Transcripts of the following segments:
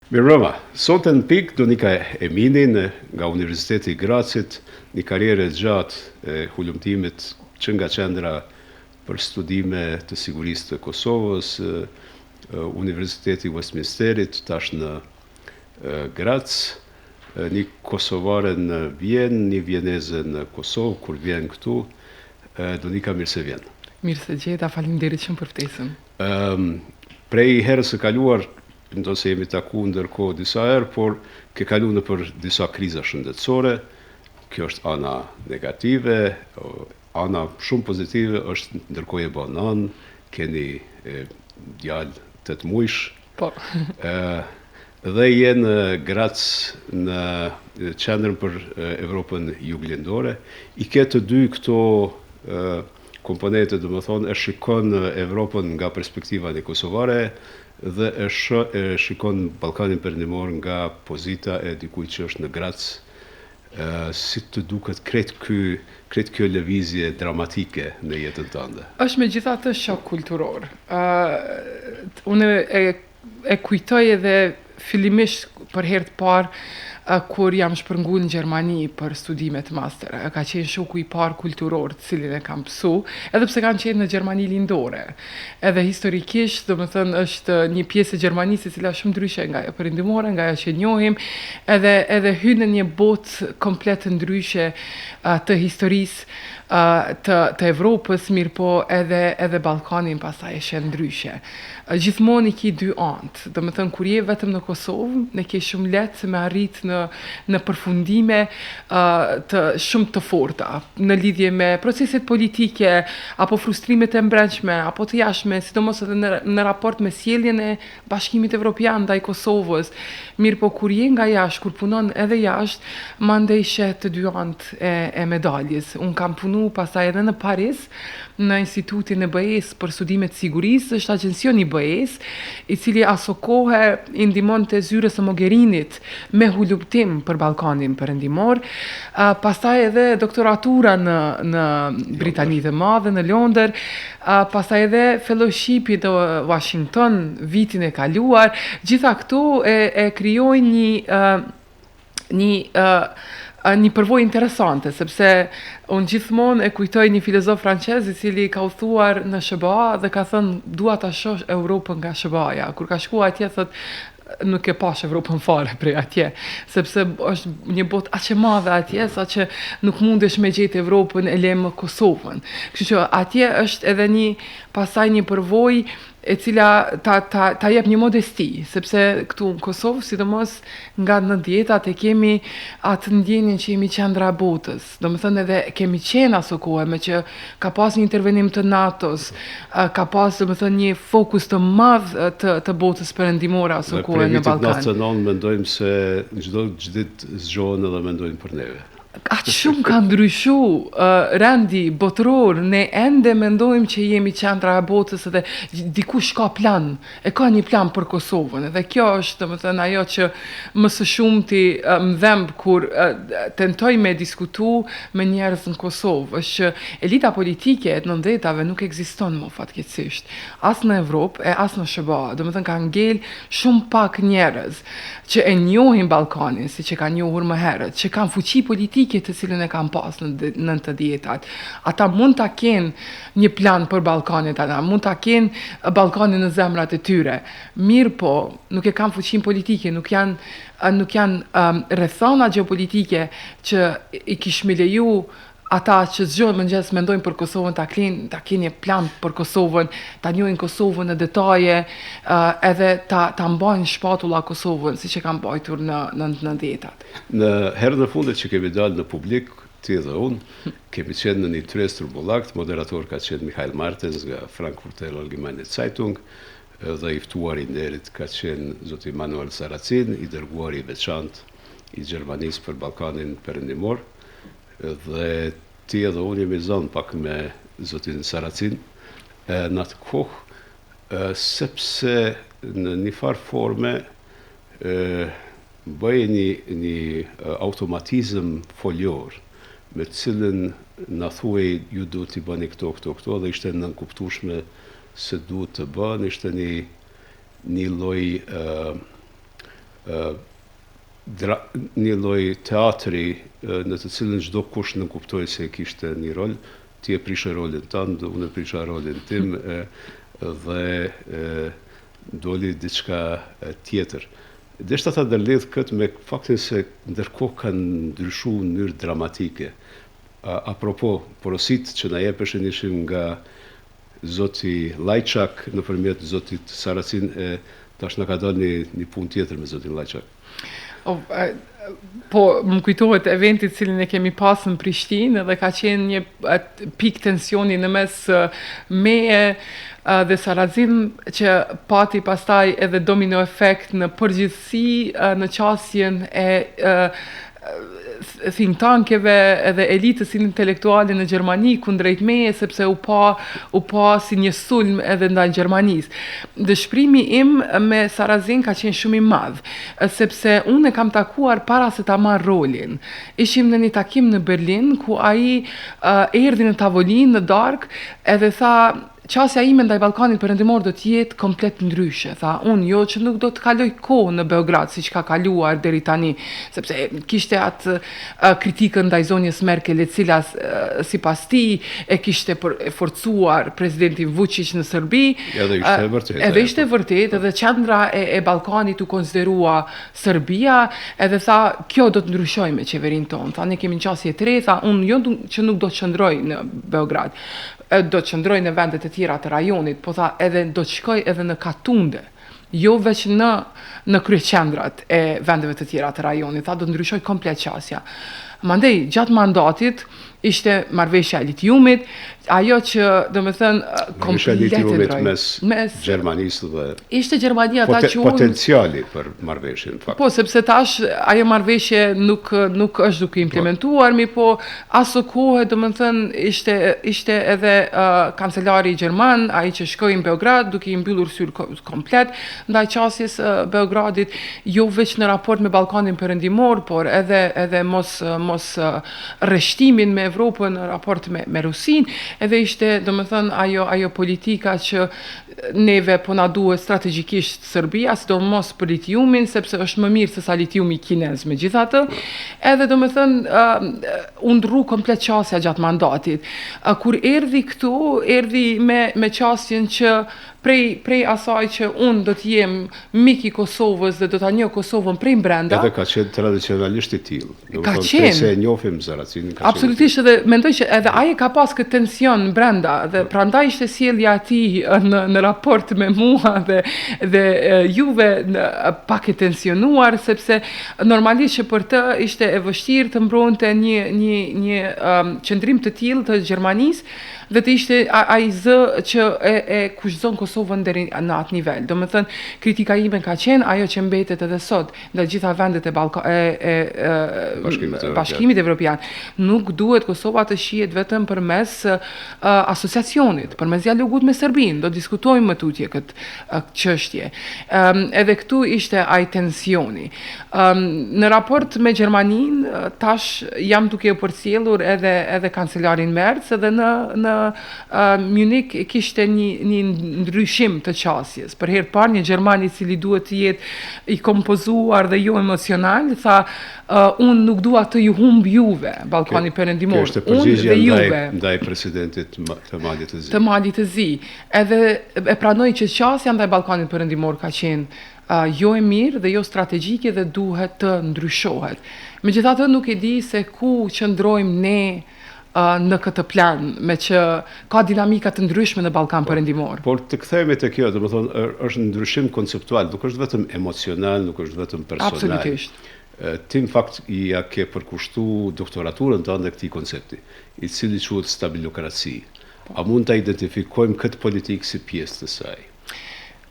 Mirëmbrëma, sonte në pikë Donika Eminin nga Universiteti i Gracit, një karrierë gjatë e hulumtimit që nga qendra për studime të sigurisë të Kosovës, Universiteti Westminsterit, tash në Grac, një kosovare në Vjenë, një vjeneze në Kosovë, kur vjen këtu. Donika, mirë se vjen. Mirë se gjeta, faleminderit shumë për ftesën. Prej herës së kaluar, ndonëse jemi taku ndërkohë disa herë, por ke kalu në për disa kriza shëndetësore. Kjo është ana negative, ana shumë pozitive është ndërkohë e banan, keni djalë 8 muajsh. Po. Dhe jenë Grac në qendrën për Evropën juglindore. I ke të dy këto komponente, do më thonë, e shikon Evropën nga perspektiva një kosovare dhe e shikon Ballkanin Perëndimor nga pozita e dikujt që është në Grac. Si të duket kretë kjo lëvizje dramatike në jetën tënde? Është megjithatë shok kulturor. Unë e kujtoj edhe fillimisht për herë të parë kur jam shpërngull në Gjermani për studimet master. Ka qenë shoku i parë kulturor të cilin e kam pësu, edhe pse kanë qenë në Gjermani lindore. Edhe historikisht, do më thënë, është një pjesë e Gjermanisë e cila shumë ndryshe nga e perëndimore, nga ajo që njohim, edhe hyn në një botë komplet ndryshe të historisë të Evropës, mirë po edhe Ballkanin pastaj e shen ndryshe. Gjithmonë i ki dy antë. Do më thënë, kur je vetëm në Kosovë, ne ke shumë letë me arrit në përfundime shumë të forta, në lidhje me proceset politike, apo frustrimet e brendshme, apo të jashtme, sidomos edhe në raport me sjelljen e Bashkimit Evropian ndaj Kosovës. Mirë po, kur je nga jashtë, kur punon edhe jashtë, mandej shet të dy antë e medaljes. Unë kam punu pastaj edhe në Paris, në Institutin e BE-s për studimet sigurisë, është agjencioni i BE-s, i cili aso kohë i ndihmonte zyrës së Mogherinit me hulumtim për Ballkanin Perëndimor, pastaj edhe doktoratura në Britani të Madhe, në Londër, pastaj edhe fellowshipi në Washington vitin e kaluar. Gjitha këtu e krijojnë një përvojë interesante, sepse unë gjithmonë e kujtoj një filozof francez i cili ka u thuar në SBA dhe ka thënë dua ta shoh Europën nga SBA-ja. Kur ka shkuar atje thotë nuk e pash Evropën fare prej atje, sepse është një botë aq e madhe atje, sa që nuk mundesh me gjetë Evropën e le më Kosovën. Kështu që atje është edhe pasaj një përvojë e cila ta jep një modesti, sepse këtu në Kosovë, sidomos nga 90-tat, e kemi atë ndjenjen që jemi qendra e botës. Do më thënë edhe kemi qenë aso kohë, me që ka pas një intervenim të NATO-s, ka pas, do më thënë, një fokus të madh të botës perëndimore aso kohë në Ballkan. Në vitit nacional mendojmë se çdo ditë zgjohen edhe mendojnë për neve. Aq shumë ka ndryshu rendi botëror, ne ende mendojmë që jemi qendra e botës dhe dikush ka plan, e ka një plan për Kosovën, edhe kjo është, domethënë, ajo që më së shumti më dhemb kur tentoj me diskutu me njerëz në Kosovë, është që elita politike e 90-tave nuk ekziston më fatkeqësisht, as në Evropë e as në SBA, domethënë ka ngel shumë pak njerëz që e njohin Ballkanin, si që ka njohur më herët, që kanë fuqi politike të cilën e kam pas në 90-tat. Ata mund ta kenë një plan për Ballkanin, ata mund ta kenë Ballkanin në zemrat e tyre. Mirë po, nuk e kanë fuqinë politike, nuk janë rrethana gjeopolitike që i kishmi leju ata që zgjohen mëngjes mendojnë për Kosovën, ta kenë një plan për Kosovën, ta njohin Kosovën në detaje, edhe ta mbajnë shpatulla Kosovën, siç e kanë mbajtur në 90-tat. Në herën e fundit që kemi dalë në publik, ti dhe unë, kemi qenë në një tryezë turbullakt, moderator ka qenë Michael Martens nga Frankfurter Allgemeine Zeitung, dhe i ftuari i nderit ka qenë zoti Manuel Saracin, i dërguari i veçantë i Gjermanisë për Ballkanin Perëndimor, dhe ti edhe unë jemi zonë pak me zotin Saracin në atë kohë, sepse në një farë forme bëje një automatizëm foljor, me cilën na thuaj ju duhet t'i bëni këto, dhe ishte nënkuptueshme se duhet të bën, ishte një lloj një lloj teatri në të cilën çdo kush nuk kuptoi se kishte një rol, ti e prishe rolin tënd, unë e prisha rolin tim dhe doli diçka tjetër. Deshta ta ndërlidh këtë me faktin se ndërkohë kanë ndryshuar në mënyrë dramatike. Apropo, porosit që na jepeshin ishin nga zoti Lajçak nëpërmjet zotit Saracin, tash na ka dalë një punë tjetër me zotin Lajçak. Po, më kujtohet eventit cilin e kemi pasë në Prishtinë dhe ka qenë një pik tensioni në mes meje dhe Saracin që pati pastaj edhe domino efekt në përgjithësi në qasjen e think tankeve edhe elitës intelektuale në Gjermani kundrejt meje, sepse u pa si një sulm edhe ndaj Gjermanisë. Dëshprimi im me Sarrazin ka qenë shumë i madh, sepse unë e kam takuar para se ta marr rolin. Ishim në një takim në Berlin ku ai erdhi në tavolinë në darkë edhe tha: qasja ime ndaj Ballkanit Perëndimor do të jetë komplet ndryshe. Tha, unë jo që nuk do të kaloj kohë në Beograd siç ka kaluar deri tani, sepse kishte atë kritikën ndaj zonjës Merkel, e cila sipas tij e kishte forcuar presidentin Vučić në Serbi. Edhe ishte e vërtetë. Edhe ishte e vërtetë, edhe qendra e Ballkanit u konsiderua Serbia, edhe tha, kjo do të ndryshojë me qeverinë tonë. Tha, ne kemi një qasje të re, tha, unë jo që nuk do të qëndroj në Beograd, do të qëndroj në vendet e tjera të rajonit, po tha edhe do të shkoj edhe në Katunde, jo veç në kryeqendrat e vendeve të tjera të rajonit, tha do të ndryshoj komplet qasja. Mandej, gjatë mandatit, ishte marrëveshja e litiumit, ajo që, domethënë, komplet e ndroi. Mes Gjermanisë dhe ishte Gjermania ta që potenciali për marrëveshjen, fakt. Po, sepse tash ajo marrëveshje nuk është duke implementuar, mi po aso kohë, domethënë, ishte edhe kancelari gjerman, ai që shkoi në Beograd, duke i mbyllur syr komplet ndaj qasjes Beogradit, jo veç në raport me Ballkanin Perëndimor, por edhe mos rreshtimin me Evropën në raport me Rusinë, edhe ishte, domethënë, ajo politika që neve po na duhet strategjikisht Serbia, sidomos për litiumin, sepse është më mirë se sa litiumi kinez megjithatë. Edhe domethënë u ndrru komplet qasja gjatë mandatit. Kur erdhi këtu, erdhi me qasjen që prej asaj që unë do të jem mik i Kosovës dhe do ta njoh Kosovën prej brenda. Edhe ka qenë tradicionalisht i tillë. Ka qenë. Se e njohim Saracinin. Absolutisht, edhe mendoj që edhe ai ka pas këtë tension brenda dhe prandaj ishte sjellja e tij në raport me mua dhe juve pak e tensionuar, sepse normalisht që për të ishte e vështirë të mbronte një qëndrim të tillë të Gjermanisë dhe të ishte ai zë që e kushzon Kosovën deri në atë nivel. Domethënë, kritika ime ka qenë ajo që mbetet edhe sot në gjitha vendet e Bashkimit Evropian. Nuk duhet Kosova të shihet vetëm përmes asociacionit, përmes dialogut me Serbinë. Do diskutojmë më tutje këtë çështje. Edhe këtu ishte ai tensioni. Në raport me Gjermaninë, tash jam duke u përcjellur edhe kancelarin Merz, edhe në Munich kishte një ndryshim të qasjes. Për herë parë një Gjerman i cili duhet të jetë i kompozuar dhe jo emocional, tha unë nuk dua të ju humb juve, Ballkani Perëndimor. Kjo është përgjigjja ndaj presidentit të Malit të Zi. Të Malit të Zi. Edhe e pranoi që qasja ndaj Ballkanit Perëndimor ka qenë jo e mirë dhe jo strategjike dhe duhet të ndryshohet. Megjithatë nuk e di se ku qëndrojmë ne në këtë plan, me që ka dinamika të ndryshme në Ballkan Perëndimor. Por të kthehemi te kjo, domethënë është ndryshim konceptual, nuk është vetëm emocional, nuk është vetëm personal. Absolutisht. Ti në fakt ja ke përkushtu doktoraturën tënde këtij koncepti, i cili quhet stabilokraci. A mund ta identifikojmë këtë politikë si pjesë të saj?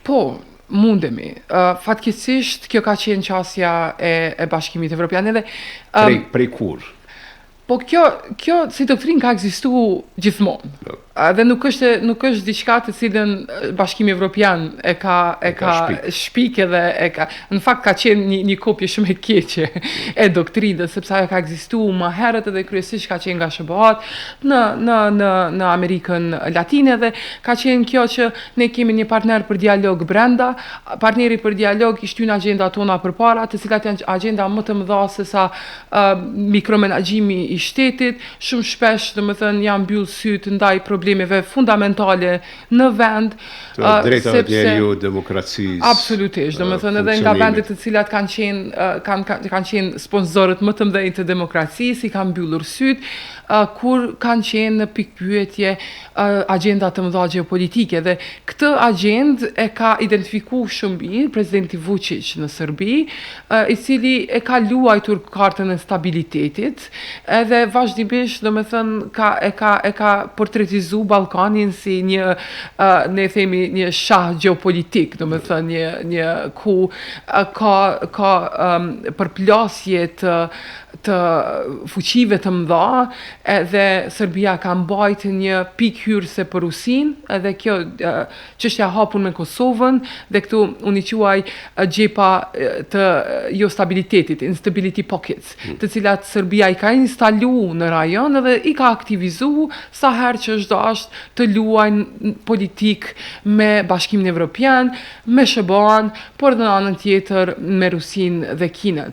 Po, mundemi. Fatkeqësisht kjo ka qenë qasja e Bashkimit Evropian edhe prej kur? Po kjo si doktrinë ka ekzistuar gjithmonë. Dhe nuk është diçka të cilën Bashkimi Evropian e ka shpikë dhe në fakt ka qenë një kopje shumë e keqe e doktrinës, sepse ajo ka ekzistuar më herët edhe kryesisht ka qenë nga SBA-t në Amerikën Latine dhe ka qenë kjo që ne kemi një partner për dialog brenda, partneri për dialog i shtyn agjendat tona përpara, të cilat janë agjenda më të mëdha se sa mikromenaxhimi i shtetit, shumë shpesh, domethënë janë mbyll syt ndaj problemeve fundamentale në vend, drejta e njeriut, demokracisë. Absolutisht, domethënë edhe nga vendet të cilat kanë qenë sponsorët më të mëdhenj të demokracisë, i kanë mbyllur syt, kur kanë qenë në pikpyetje agjenda të mëdha gjeopolitike dhe këtë agjendë e ka identifikuar shumë mirë presidenti Vučić në Serbi, i cili e ka luajtur kartën e stabilitetit, edhe vazhdimisht domethënë e ka portretizuar Ballkanin si ne themi një shah gjeopolitik, domethënë një ku ka përplasje të fuqive të mëdha, edhe Serbia ka mbajtur një pikë hyrëse për Rusinë, edhe kjo çështja hapur me Kosovën, dhe këtu unë i quaj gjepa të jo stabilitetit, instability pockets, të cilat Serbia i ka instaluar në rajon edhe i ka aktivizuar sa herë që është dashur të luajnë politik me Bashkimin Evropian, me SBA-n, por në anën tjetër me Rusinë dhe Kinën.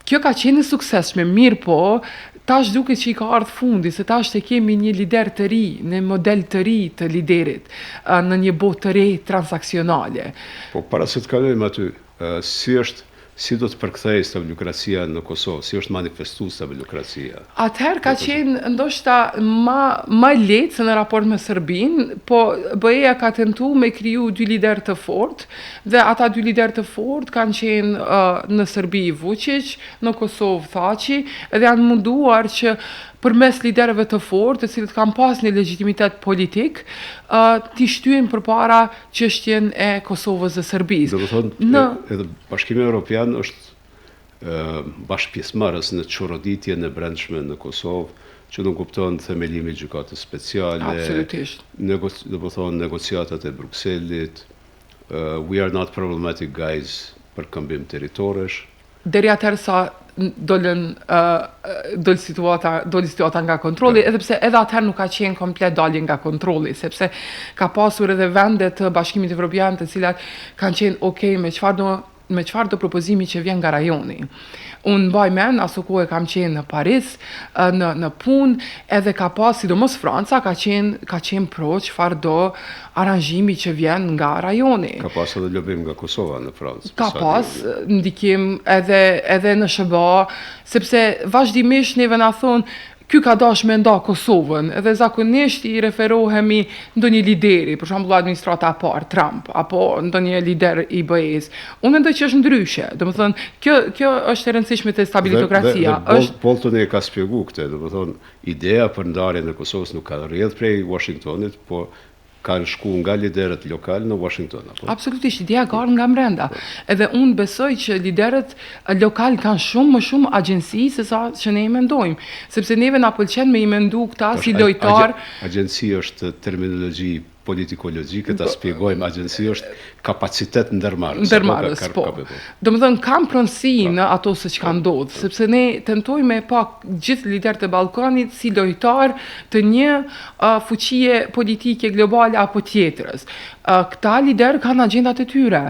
Kjo ka qenë suksesshme, mirë po, tash duket që i ka ardhur fundi, se tash kemi një lider të ri, një model të ri të liderit, në një botë të re transaksionale. Po para se të kalojmë aty, si do të përkthej stabiliokracia në Kosovë, si është manifestuar stabiliokracia? Atëherë ka qenë ndoshta më lehtë se në raport me Serbinë, po BE-ja ka tentuar me kriju dy lider të fortë, dhe ata dy lider të fortë kanë qenë në Serbi Vučić, në Kosovë Thaçi, dhe janë munduar që përmes liderëve të fortë, të cilët kanë pas një legjitimitet politik, t'i shtyjnë përpara çështjen e Kosovës dhe Serbisë. Do të thonë, edhe Bashkimi Evropian është bashkëpjesëmarrës në çoroditjen e brendshme në Kosovë, që nuk kupton themelimi i gjykatës speciale, absolutisht, do të thonë negociatat e Brukselit, we are not problematic guys për këmbim territoresh. Deri atëherë sa doli situata nga kontrolli, edhe pse edhe atëherë nuk ka qenë komplet dalje nga kontrolli, sepse ka pasur edhe vende të Bashkimit Evropian të cilat kanë qenë okay me çfarë do propozimi që vjen nga rajoni. Unë mbaj mend, aso kohë kam qenë në Paris, në punë, edhe ka pas, sidomos Franca, ka qenë pro çfarë do aranzhimi që vjen nga rajoni. Ka pas edhe lobim nga Kosova në Francë. Ka pas ndikim edhe në SBA, sepse vazhdimisht neve na thonë ky ka dash me nda Kosovën, edhe zakonisht i referohemi ndonjë lideri, për shembull administrata e parë, Trump, apo ndonjë lider i BE-s. Unë mendoj që është ndryshe. Domethënë, kjo është e rëndësishme te stabilitokracia. Bolton e ka shpjeguar këtë, domethënë, ideja për ndarjen e Kosovës nuk ka rrjedh prej Washingtonit, po kanë shku nga liderët lokal në Washington. Apo? Absolutisht, ideja ka ardhur nga brenda. Edhe unë besoj që liderët lokal kanë shumë më shumë agjenci se sa që ne i mendojmë. Sepse neve na pëlqen me i mendu këta si lojtar. Agjenci është terminologji politikologjike, ta shpjegojmë, agjenci është kapacitet ndërmarrës. Po. Domethënë kam pronësi në ato se çka ndodh, sepse ne tentojmë me pa gjithë liderët e Ballkanit si lojtar të një fuqie politike globale apo tjetrës. Këta lider kanë agjendat e tyre.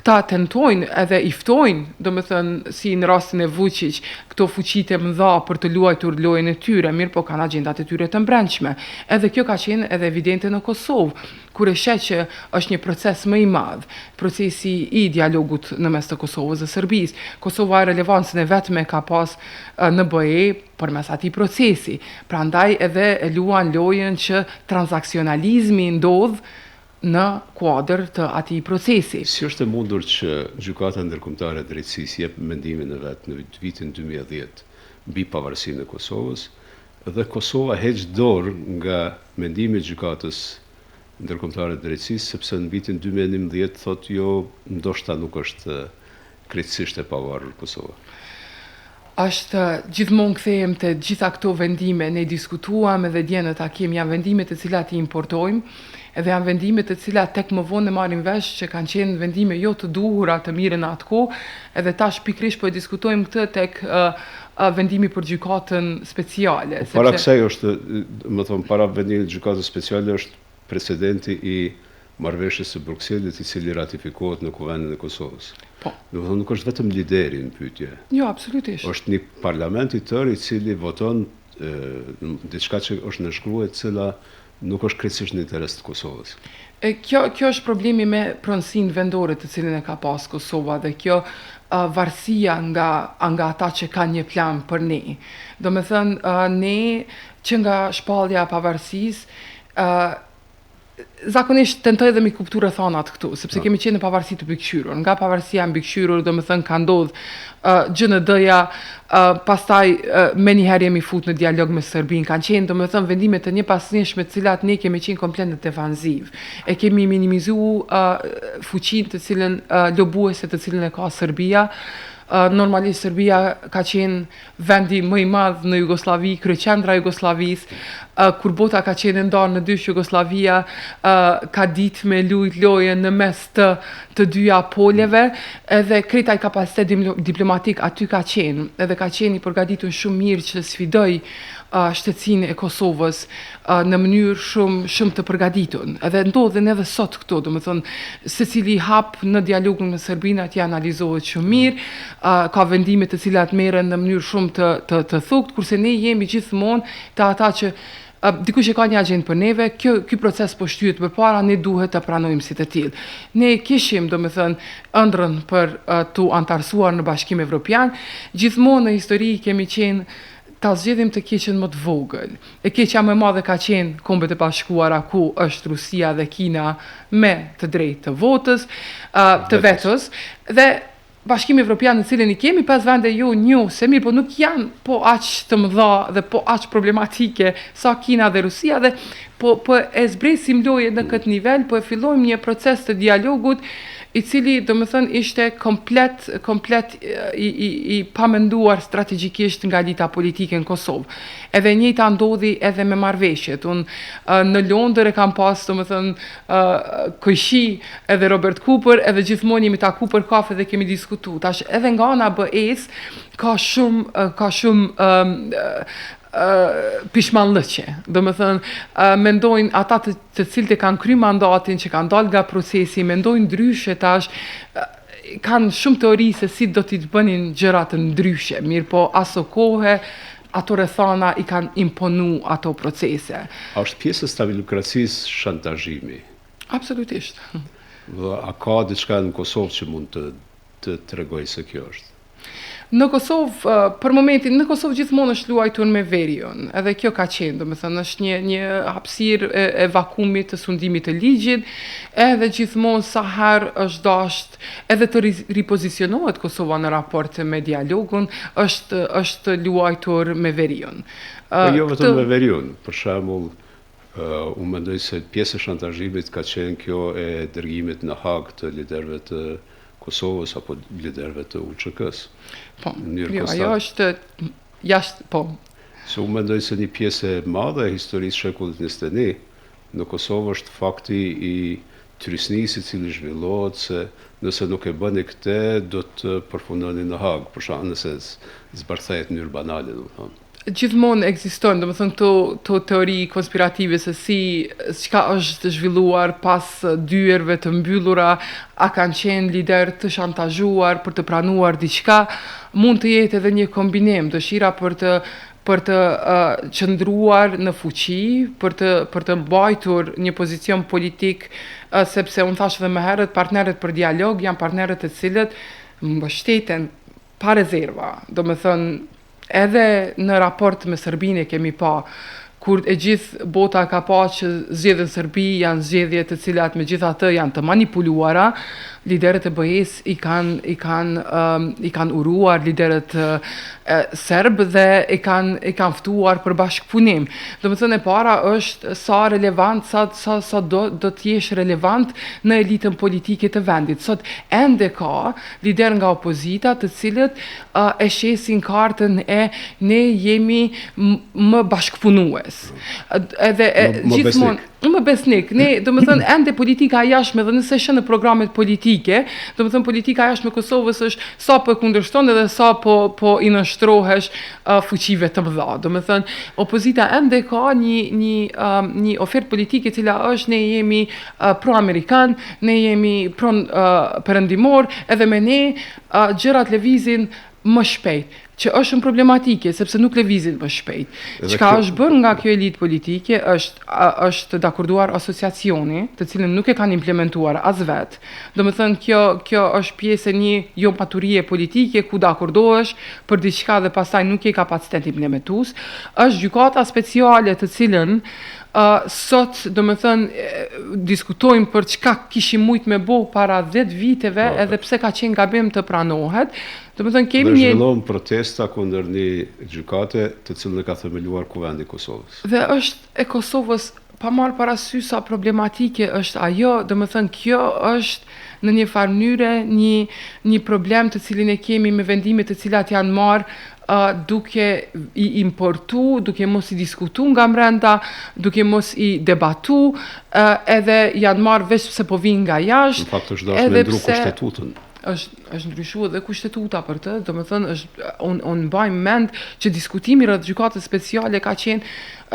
Këta tentojnë edhe i ftojnë, domethënë si në rastin e Vučić, këto fuqitë e mëdha për të luajtur lojën e tyre, mirë po kanë agjendat e tyre të brendshme. Edhe kjo ka qenë edhe evidente në Kosovë, kur e sheh që është një proces më i madh, procesi i dialogut në mes të Kosovës dhe Serbisë. Kosova relevancën e vetme ka pas në BE përmes atij procesi. Prandaj edhe e luan lojën që transaksionalizmi ndodh në kuadër të atij procesi. Si është e mundur që Gjykata Ndërkombëtare e Drejtësisë jep mendimin e vet në vitin 2010 mbi pavarësinë e Kosovës, dhe Kosova heq dorë nga mendimi i Gjykatës Ndërkombëtare të Drejtësisë, sepse në vitin 2011 thotë jo, ndoshta nuk është krejtësisht e pavarur Kosova. është gjithmonë kthehem te gjitha këto vendime, ne diskutuam edhe dje në takim, janë vendime të cilat i importojmë, edhe janë vendime të cilat tek më vonë e marrim vesh që kanë qenë vendime jo të duhura të mire në atë kohë, edhe tash pikrisht po e diskutojmë këtë tek vendimi për gjykatën speciale. Para kësaj është, më thonë, para vendimit gjykatës speciale është precedenti i marrëveshjes së Brukselit, i cili ratifikohet në Kuvendin e Kosovës. Po. Do të thonë nuk është vetëm lideri në pyetje. Jo, absolutisht. Është një parlament i tërë i cili voton diçka që është në shkruaj, e cila nuk është krejtësisht në interes të Kosovës. Kjo është problemi me pronësinë vendore të cilin e ka pas Kosova dhe kjo varësia nga ata që kanë një plan për ne. Do me thënë, ne që nga shpallja e pavarësisë, zakonisht tentoj dhe mi kuptu rrethonat këtu, sepse kemi qenë në pavarësi të mbikëqyrur. Nga pavarësia e mbikëqyrur, do me thënë, ka ndodh GND-ja, pastaj me njëherë jemi fut në dialog me Serbinë, kanë qenë, do me thënë, vendime të një pasnjëshme të cilat ne kemi qenë komplet në defanziv. E kemi minimizu fuqinë të cilën lobuese të cilën e ka Serbia. Normalisht Serbia ka qenë vendi më i madh në Jugosllavi, kryeqendra e Jugosllavisë, kur bota ka qenë ndarë në dysh, Jugosllavia ka ditë me lujt loje në mes të dyja poleve, edhe krejt ai kapacitet diplomatik aty ka qenë, edhe ka qenë i përgatitur shumë mirë që sfidoj shtetësinë e Kosovës në mënyrë shumë të përgatitur. Edhe ndodhen edhe sot këto, do të thonë, secili hap në dialogun me Serbinë atje analizohet shumë mirë, ka vendime të cilat merren në mënyrë shumë të thuktë, kurse ne jemi gjithmonë të ata që dikush e ka një agjendë për neve, ky proces po shtyhet përpara, ne duhet të pranojmë si të tillë. Ne kishim, do me thënë, ëndrrën për tu antarësuar në Bashkimin Evropian, gjithmonë në histori kemi qenë ta zgjedhim të keqen më të vogël. E keqja më e madhe ka qenë Kombet e Bashkuara, ku është Rusia dhe Kina me të drejtë të votës, të vetës, dhe Bashkimi Evropian në cilin i kemi 5 vende jo njohse, mirë, po nuk janë po aq të mëdha dhe po aq problematike sa Kina dhe Rusia, dhe po e zbresim loje në këtë nivel, po e fillojmë një proces të dialogut i cili, do me thënë, ishte komplet i pamenduar strategjikisht nga elita politike në Kosovë. Edhe njëjta ndodhi edhe me marrëveshjet. Unë në Londër e kam pas, do me thënë, Kojshi edhe Robert Cooper, edhe gjithmonë jemi taku për kafe dhe kemi diskutu. Tash edhe nga ana BE-s ka shumë pishmanllëqe. Do me thënë, mendojnë ata të cilët e kanë kry mandatin, që kanë dalë nga procesi, mendojnë ndryshe tash, kanë shumë teori se si do t'i bënin gjërat ndryshe, mirë po aso kohë, ato rrethana i kanë imponu ato procese. A është pjesë e stabilokracisë shantazhimi? Absolutisht. A ka diçka në Kosovë që mund të tregoj se kjo është? Në Kosovë, për momentin, në Kosovë gjithmonë është luajtur me veriun, edhe kjo ka qenë, do me thënë, është një hapësirë e vakumit të sundimit të ligjit, edhe gjithmonë sa herë është dasht edhe të ripozicionohet Kosova në raport me dialogun, është luajtur me veriun. Po jo vetëm me veriun, për shembull, unë mendoj se pjesë e shantazhimit ka qenë kjo e dërgimit në Hag të liderëve të Kosovës apo liderëve të UÇK-s. Po, jo, ajo është jashtë, po. Se unë mendoj se një pjesë e madhe e historisë shekullit 21 në Kosovë është fakti i trysnisë i cili zhvillohet se nëse nuk e bëni këtë, do të përfundoni në Hag, për shkak nëse zbarthehet në mënyrë banale, do të thonë. Gjithmonë ekzistojnë, do të thënë, këto teori konspirative se çka është zhvilluar pas dyerve të mbyllura, a kanë qenë lider të shantazhuar për të pranuar diçka, mund të jetë edhe një kombinim, dëshira për të qëndruar në fuqi, për të mbajtur një pozicion politik, sepse unë thash edhe më herët, partnerët për dialog janë partnerët të cilët mbështeten pa rezerva, do me thënë, edhe në raport me Serbinë kemi pa kur e gjithë bota ka pa që zgjedhjet në Serbi janë zgjedhje të cilat megjithatë janë të manipuluara, liderët e BE-s i kanë uruar liderët serbë dhe i kanë ftuar për bashkëpunim. Domethënë e para është sa relevant, sa do të jesh relevant në elitën politike të vendit. Sot ende ka lider nga opozita të cilët e shesin kartën e ne jemi më bashkëpunues. Edhe gjithmonë më besnik. Ne, domethënë, ende politika e jashtme dhe nëse shën në programet politike, domethënë politika e jashtme e Kosovës është sa po kundërshton edhe sa po i nështrohesh fuqive të mëdha. Domethënë, opozita ende ka një ofertë politike e cila është ne jemi pro-amerikan, ne jemi pro-perëndimor, edhe me ne gjërat lëvizin më shpejt, që është shumë problematike, sepse nuk lëvizin më shpejt. Çka është bërë nga kjo elitë politike është dakorduar asociacioni, të cilën nuk e kanë implementuar as vetë. Domethënë kjo është pjesë e një jo maturie politike ku dakordohesh për diçka dhe pastaj nuk ke kapacitet implementues. Është gjykata speciale të cilën sot, domethënë, diskutojmë për çka kishim mujt me bo para 10 viteve, edhe pse ka qenë gabim të pranohet. Domethënë kemi një zhvilluar protesta kundër një gjykate të cilën e ka themeluar Kuvendi i Kosovës. Dhe është e Kosovës pa marrë parasysh sa problematike është ajo, domethënë kjo është në një farë mënyre një problem të cilin e kemi me vendimet të cilat janë marrë duke i importu, duke mos i diskutu nga mrenda, duke mos i debatu, edhe janë marrë veç se po vinë nga jashtë. Në fakt është dashur me ndru kushtetutën. është ndryshuar dhe kushtetuta për të, domethënë unë mbaj mend që diskutimi rreth gjykatës speciale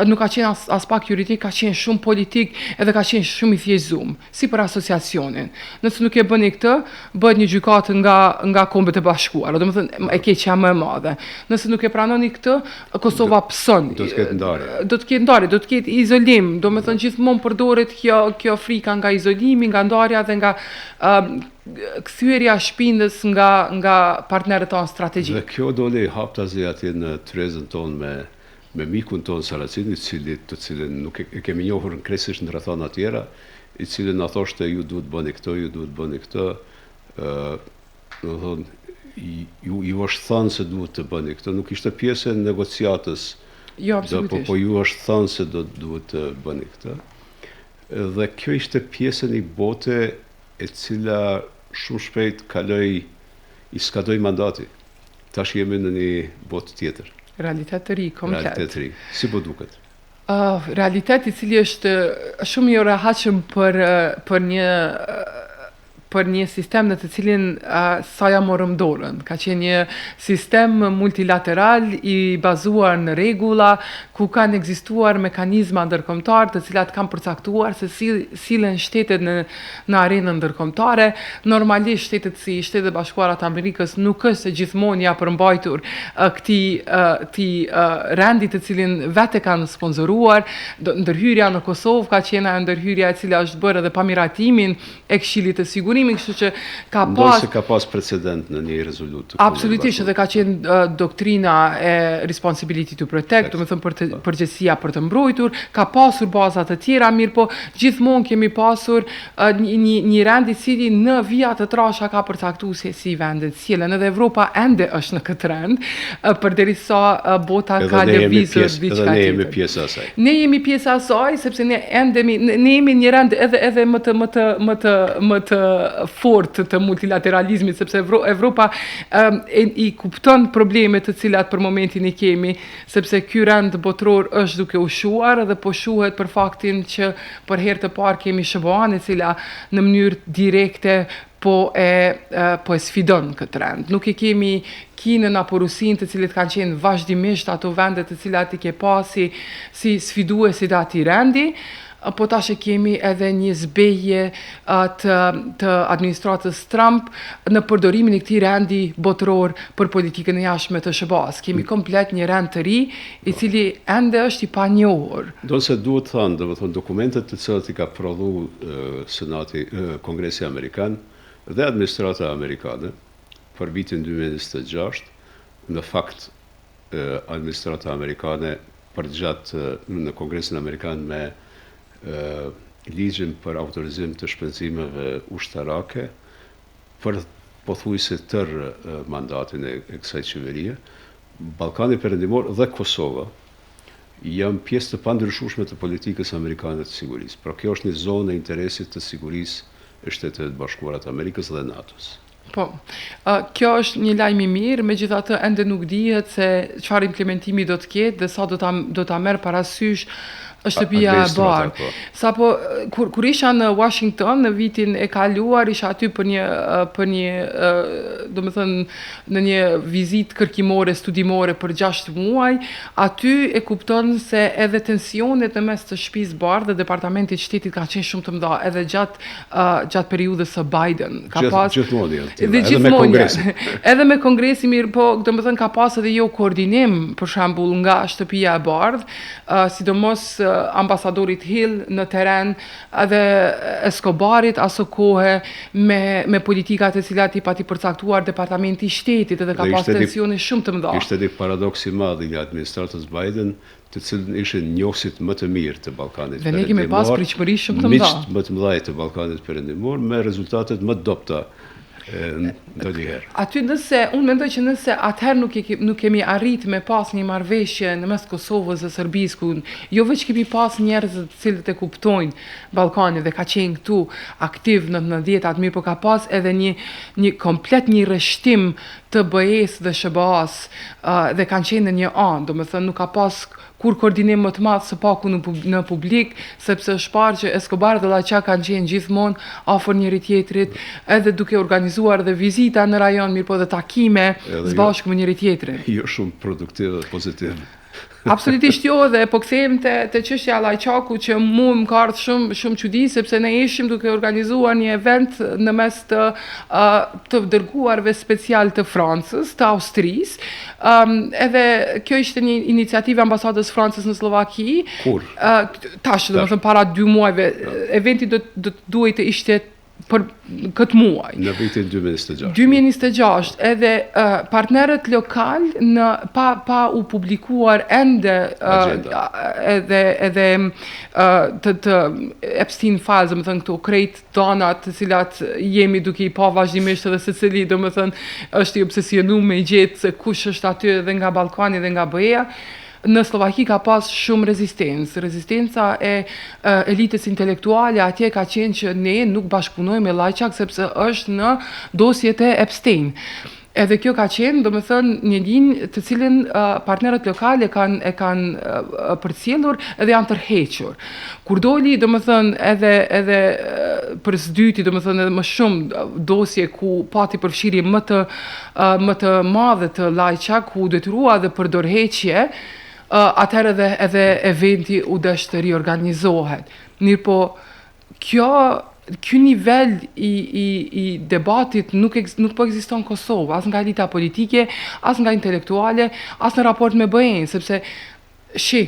nuk ka qenë as pak juridik, ka qenë shumë politik edhe ka qenë shumë i thjeshtuar, si për asociacionin. Nëse nuk e bëni këtë, bëhet një gjykatë nga Kombet e Bashkuara, domethënë e keqja më e madhe. Nëse nuk e pranoni këtë, Kosova pson. Do të ketë ndarje. Do të ketë ndarje, do të ketë izolim, domethënë gjithmonë përdoret kjo frika nga izolimi, nga ndarja dhe nga kthyerja shpindës nga partnerët tonë strategjik. Dhe kjo doli haptazi atje në tryezën tonë me mikun tonë Saracini, të cilin nuk e kemi njohur në kresisht në rrethana tjera, i cili na thoshte ju duhet bëni këtë, ju duhet bëni këtë, do thonë ju është thënë se duhet të bëni këtë, nuk ishte pjesë e negociatës. Jo, absolutisht. Po ju është thënë se duhet të bëni këtë. Dhe kjo ishte pjesë e një bote e cila shumë shpejt i skadoi mandati. Tash jemi në një botë tjetër. Realitet të ri, komplet. Realitet të ri. Si po duket? Realitet i cili është shumë i rehatshëm për një sistem në të cilin sa ja morëm dorën. Ka qenë një sistem multilateral i bazuar në rregulla, ku kanë ekzistuar mekanizma ndërkombëtar të cilat kanë përcaktuar se sillen shtetet në arenën ndërkombëtare. Normalisht shtetet si Shtetet e Bashkuara të Amerikës nuk është se gjithmonë ja përmbajtur këtij rendi të cilin vetë kanë sponsoruar. Ndërhyrja në Kosovë ka qenë ajo ndërhyrja e cila është bërë edhe pa miratimin e Këshillit të Sigurimit, kështu që ka pas precedent në një rezolutë. Absolutisht, dhe ka qenë doktrina e responsibility to protect, domethënë përgjegjësia për të mbrojtur, ka pasur baza të tjera, mirë po gjithmonë kemi pasur një rend i cili në vija të trasha ka përcaktuar se si vendet sjellen, edhe Evropa ende është në këtë rend, përderisa bota ka lëvizur diçka tjetër. Ne jemi pjesë e asaj. Ne jemi pjesë e asaj sepse ne jemi një rend edhe më të fort të multilateralizmit, sepse Evropa i kupton problemet të cilat për momentin i kemi, sepse ky rend botror është duke u shuar dhe po shuhet për faktin që për herë të parë kemi SBA-n e cila në mënyrë direkte po e sfidon këtë rend. Nuk e kemi Kinën apo Rusinë, të cilët kanë qenë vazhdimisht ato vende të cilat i ke pasi si sfiduesit e atij rendi, po tash e kemi edhe një zbehje të administratës Trump në përdorimin e këtij rendi botror për politikën e jashtme të SBA-s. Kemi komplet një rend të ri i cili ende është i panjohur. Se duhet thënë, domethënë dokumentet të cilat i ka prodhu Senati, Kongresi Amerikan dhe administrata amerikane për vitin 2026, në fakt administrata amerikane përgjatë në Kongresin Amerikan me ligjin për autorizim të shpenzimeve ushtarake për pothuajse tërë mandatin e kësaj qeverie. Ballkani Perëndimor dhe Kosova janë pjesë të pandryshueshme të politikës amerikane të sigurisë. Pra kjo është një zonë e interesit të sigurisë e Shteteve të Bashkuara të Amerikës dhe NATO-s. Po, kjo është një lajm i mirë, megjithatë ende nuk dihet se çfarë implementimi do të ketë dhe sa do ta merr parasysh shtëpia e bardhë. Sapo kur isha në Washington në vitin e kaluar, isha aty për një domethënë në një vizitë kërkimore studimore për 6 muaj, aty e kupton se edhe tensionet në mes të shtëpisë bardhë dhe departamentit shtetit ka qenë shumë të mëdha edhe gjatë periudhës së Biden. Ka pas gjithmonë edhe me Kongresin. Edhe me Kongresin mirë, po domethënë ka pas edhe jo koordinim, për shembull nga shtëpia e bardhë, sidomos ambasadorit Hill në teren edhe Escobarit aso kohë me politikat e cilat i pati përcaktuar departamenti i shtetit edhe ka pas tensione shumë të mëdha. Ishte një paradoks i madh i administratës Biden, të cilën ishin njohësit më të mirë të Ballkanit Perëndimor. Dhe ne kemi pas pritshmëri shumë të mëdha. Miqt më të mëdhenj të Ballkanit Perëndimor me rezultatet më dobta ndonjëherë. Aty unë mendoj që nëse atëherë nuk kemi arrit me pas një marrëveshje në mes Kosovës dhe Serbisë, ku jo veç kemi pas njerëz të cilët e kuptojnë Ballkanin dhe ka qenë këtu aktiv në 90-tat, mirë po ka pas edhe një komplet një rreshtim të BE-s dhe SBA-s dhe kanë qenë në një anë, domethënë nuk ka pas kur koordinim më të madh së paku në publik, sepse është parë që Escobar dhe Llaçak kanë qenë gjithmonë afër njëri tjetrit, edhe duke organizuar dhe vizita në rajon, mirë po dhe takime së bashku me njëri tjetrin. Jo shumë produktive dhe pozitive. Absolutisht jo, dhe po kthehem te çështja e Llaçaku që mua më ka ardhur shumë çudi, sepse ne ishim duke organizuar një event në mes të dërguarve special të Francës, të Austrisë. Edhe kjo ishte një iniciativë ambasadës Francës në Slovaki. Kur? Tash, domethënë para 2 muajve, eventi do duhej të ishte për këtë muaj. Në vitin 2026. 2026, edhe partnerët lokal pa u publikuar ende edhe të Epstein Files, domethënë këto krejt donat të cilat jemi duke i pa vazhdimisht edhe secili domethënë është i obsesionuar me gjetë se kush është aty edhe nga Ballkani dhe nga BE-ja. Në Slovaki ka pas shumë rezistencë. Rezistenca e elitës intelektuale atje ka qenë që ne nuk bashkëpunojmë me Llaçak sepse është në dosjet e Epstein. Edhe kjo ka qenë, domethënë, një linjë të cilën partnerët lokal e kanë përcjellur edhe janë tërhequr. Kur doli, domethënë, edhe për së dyti, domethënë, edhe më shumë dosje ku pati përfshirje më të madhe të Llaçak, ku detyrua dhe për dorëheqje, atëherë edhe eventi u desh të riorganizohet. Mirë po, ky nivel i debatit nuk po ekziston në Kosovë, as nga elita politike, as nga intelektuale, as në raport me BE-n, sepse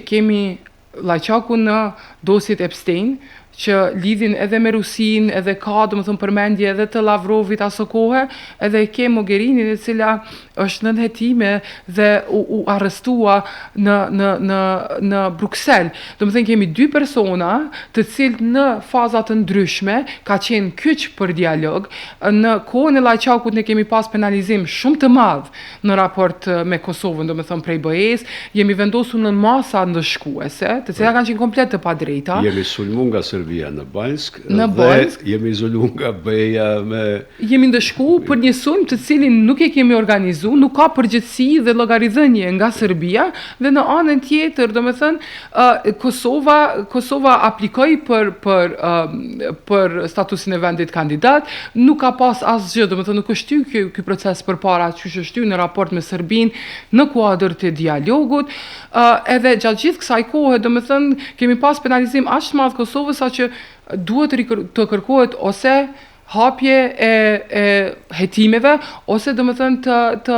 kemi Llaçakun në dosjet Epstein, që lidhin edhe me Rusin, edhe ka domethënë përmendje edhe të Lavrovit aso kohë, edhe ke Mogherinin e cila është nën hetime dhe u arrestua në Bruksel. Domethënë kemi 2 persona të cilët në faza të ndryshme ka qenë kyç për dialog. Në kohën e Llaçakut ne kemi pas penalizim shumë të madh në raport me Kosovën, domethënë prej BE-s, jemi vendosur në masa ndëshkuese, të cilat kanë qenë komplet të padrejta. Jemi sulmuar nga Serbia në Banjsk dhe jemi izoluar nga BE-ja me... Jemi ndëshku për një sulm të cilin nuk e kemi organizuar, nuk ka përgjegjësi dhe llogaridhënie nga Serbia, dhe në anën tjetër, domethënë, Kosova aplikoi për statusin e vendit kandidat, nuk ka pas asgjë, domethënë nuk është hyrë ky proces përpara, që është hyrë në raport me Serbinë në kuadër të dialogut, edhe gjatë gjithë kësaj kohe, domethënë, kemi pas penalizim aq të madh Kosovës sa që duhet të kërkohet ose hapje e hetimeve, ose domethënë të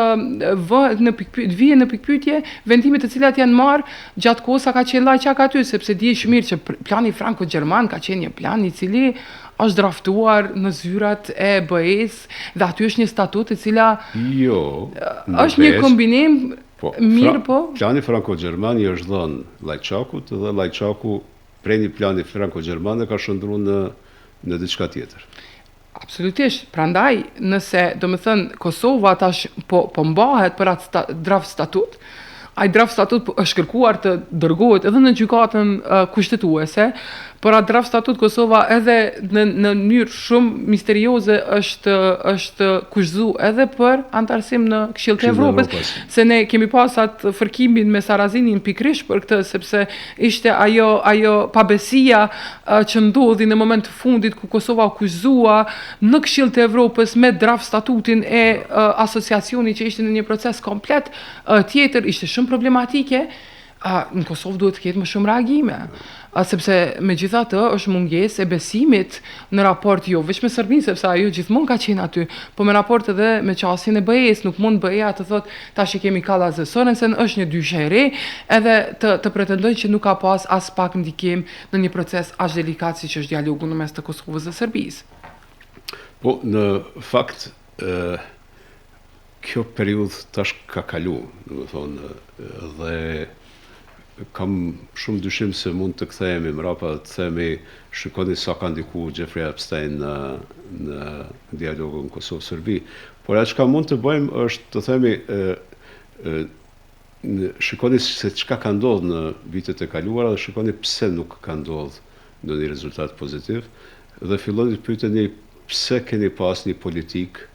vijë në pikpyetje vendimet të cilat janë marrë gjatë kohës sa ka qenë Llaçak aty, sepse dihesh mirë që plani franko-gjerman ka qenë një plan i cili është draftuar në zyrat e BE-s dhe aty është një statut e cila është një kombinim Mirë po. Plani franko-gjerman i është dhënë Lajçakut dhe Lajçaku prej një plani franko-gjerman ka shndruar në diçka tjetër. Absolutisht. Prandaj, nëse, do më thënë, Kosova tash po mbahet për atë draft statut, ai draft statut është kërkuar të dërgohet edhe në gjykatën kushtetuese, por atë draft statut Kosova edhe në mënyrë shumë misterioze është kushzu edhe për antarësim në Këshillin e Evropës, se ne kemi pas atë fërkimin me Sarazinin pikërisht për këtë, sepse ishte ajo pabesia që ndodhi në moment të fundit ku Kosova u kushzua në Këshillin e Evropës me draft statutin e asociacionit që ishte në një proces komplet tjetër, ishte shumë problematike. Në Kosovë duhet të ketë më shumë reagime, sepse me gjitha të është munges e besimit në raport jo veç me Serbinë, sepse ajo gjithmonë ka qenë aty, po me raport edhe me qasjen e BE-s, nuk mund BE-a të thot tash i kemi Kallas dhe Sorensen, është një dyshe e re, edhe të pretendojnë që nuk ka pas as pak ndikim në një proces aq delikat si që është dialogu në mes të Kosovës dhe Serbisë. Po, në fakt, kjo periudhë tash ka kalu, do të thonë, dhe kam shumë dyshim se mund të kthehemi mrapa të themi shikoni sa ka ndiku Jeffrey Epstein në dialogun Kosovë-Serbi. Por atë çka mund të bëjmë është të themi shikoni se çka ka ndodhur në vitet e kaluara dhe shikoni pse nuk ka ndodhur ndonjë rezultat pozitiv dhe filloni të pyeteni pse keni pas një politikë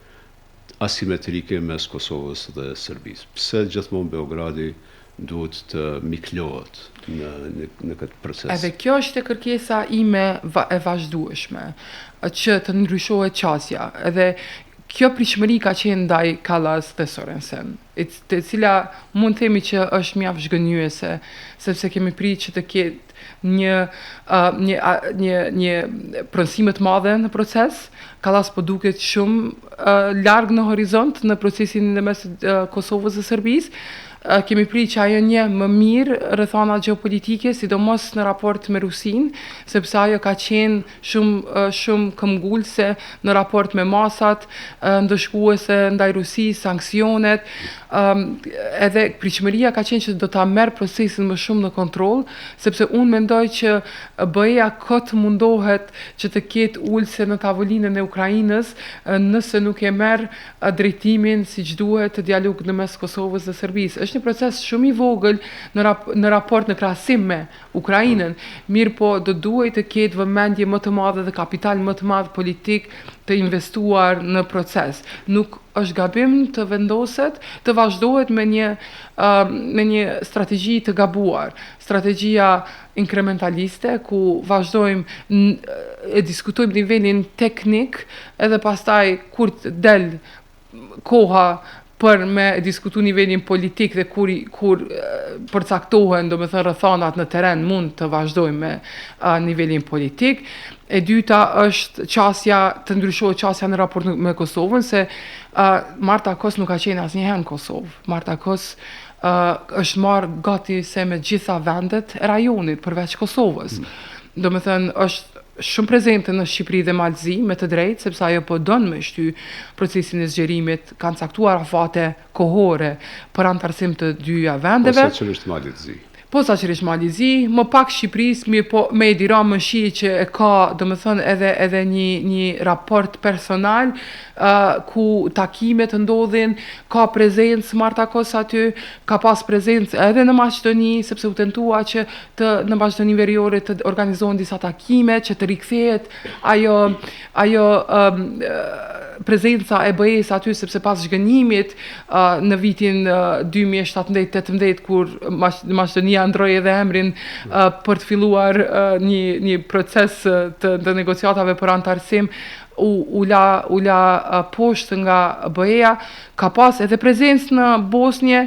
asimetrike mes Kosovës dhe Serbisë. Pse gjithmonë Beogradi duhet të miklohet në këtë proces. Edhe kjo është e kërkesa ime e vazhdueshme, që të ndryshohet qasja. Edhe kjo pritshmëri ka qenë ndaj Kallas dhe Sorensen, e cila mund të themi që është mjaft zhgënjyese, sepse kemi pritë që të ketë një pronësime të madhe në proces. Kallas po duket shumë larg në horizont në procesin në mes Kosovës dhe Serbisë. Kemi pritë që ajo një më mirë rrethana gjeopolitike, sidomos në raport me Rusinë, sepse ajo ka qenë shumë këmbgulse në raport me masat, ndëshkuese ndaj Rusisë, sanksionet, edhe pritshmëria ka qenë që do ta merr procesin më shumë në kontroll, sepse unë mendoj që BE-ja kot mundohet që të ketë ulse në tavolinën e Ukrainës nëse nuk e merr drejtimin siç duhet të dialogut në mes Kosovës dhe Serbisë. Është një proces shumë i vogël në raport në krahasim me Ukrainën, mirë po do duhet të ketë vëmendje më të madhe dhe kapital më të madh politik të investuar në proces. Nuk është gabim të vendoset, të vazhdohet me një strategji të gabuar. Strategjia inkrementaliste, ku vazhdojmë e diskutojmë nivelin teknik, edhe pastaj kur del koha për me diskutu nivelin politik dhe kur përcaktohen, do me thënë rrethanat në teren, mund të vazhdojmë me nivelin politik. E dyta është të ndryshohet qasja në raport me Kosovën, se Marta Kos nuk ka qenë asnjëherë në Kosovë. Marta Kos është marrë gati se me gjitha vendet e rajonit, përveç Kosovës. Do me thënë, është shumë prezente në Shqipëri dhe Malzi, me të drejtë, sepse ajo po don me shty procesin e zgjerimit, kanë caktuar afate kohore për antarësim të dyja vendeve. Posaçërisht Malzi. Posaçërisht Malzi, më pak Shqipërisë, me Edi Rama më shi që e ka, do me thënë, edhe një raport personal, ku takimet ndodhin, ka prezencë Marta Kos aty, ka pas prezencë edhe në Maqedoni, sepse u tentua që në Maqedoni Veriore të organizohen disa takime, që të rikthehet ajo prezenca e BE-s aty, sepse pas zhgënjimit në vitin 2017-18, kur Maqedonia ndroi edhe emrin për të filluar një proces të negociatave për antarësim, u la poshtë nga BE-ja, ka pas edhe prezencë në Bosnje,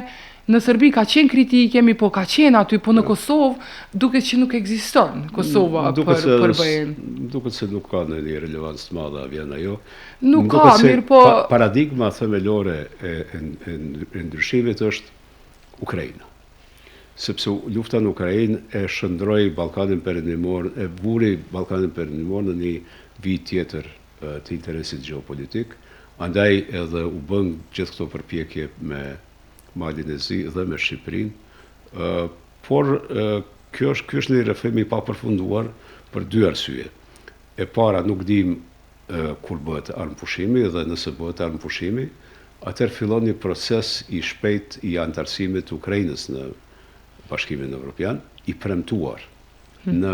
në Serbi ka qenë kritike, po ka qenë aty, po në Kosovë duket që nuk ekziston Kosova për BE-n. Duket se nuk ka një relevancë të madhe vjen ajo. Nuk ka, mirë po... Paradigma themelore e ndryshimit është Ukraina. Sepse lufta në Ukrainë e shndroi Ballkanin Perëndimor, e vuri Ballkanin Perëndimor në një vit tjetër të interesit gjeopolitik, andaj edhe u bën gjithë këto përpjekje me Malin e Zi dhe me Shqipërinë, por ky është një reflem i papërfunduar për dy arsye. E para, nuk dim kur bëhet armëpushimi dhe nëse bëhet armëpushimi, atëherë fillon një proces i shpejt i antarësimit të Ukrainës në Bashkimin Evropian, i premtuar në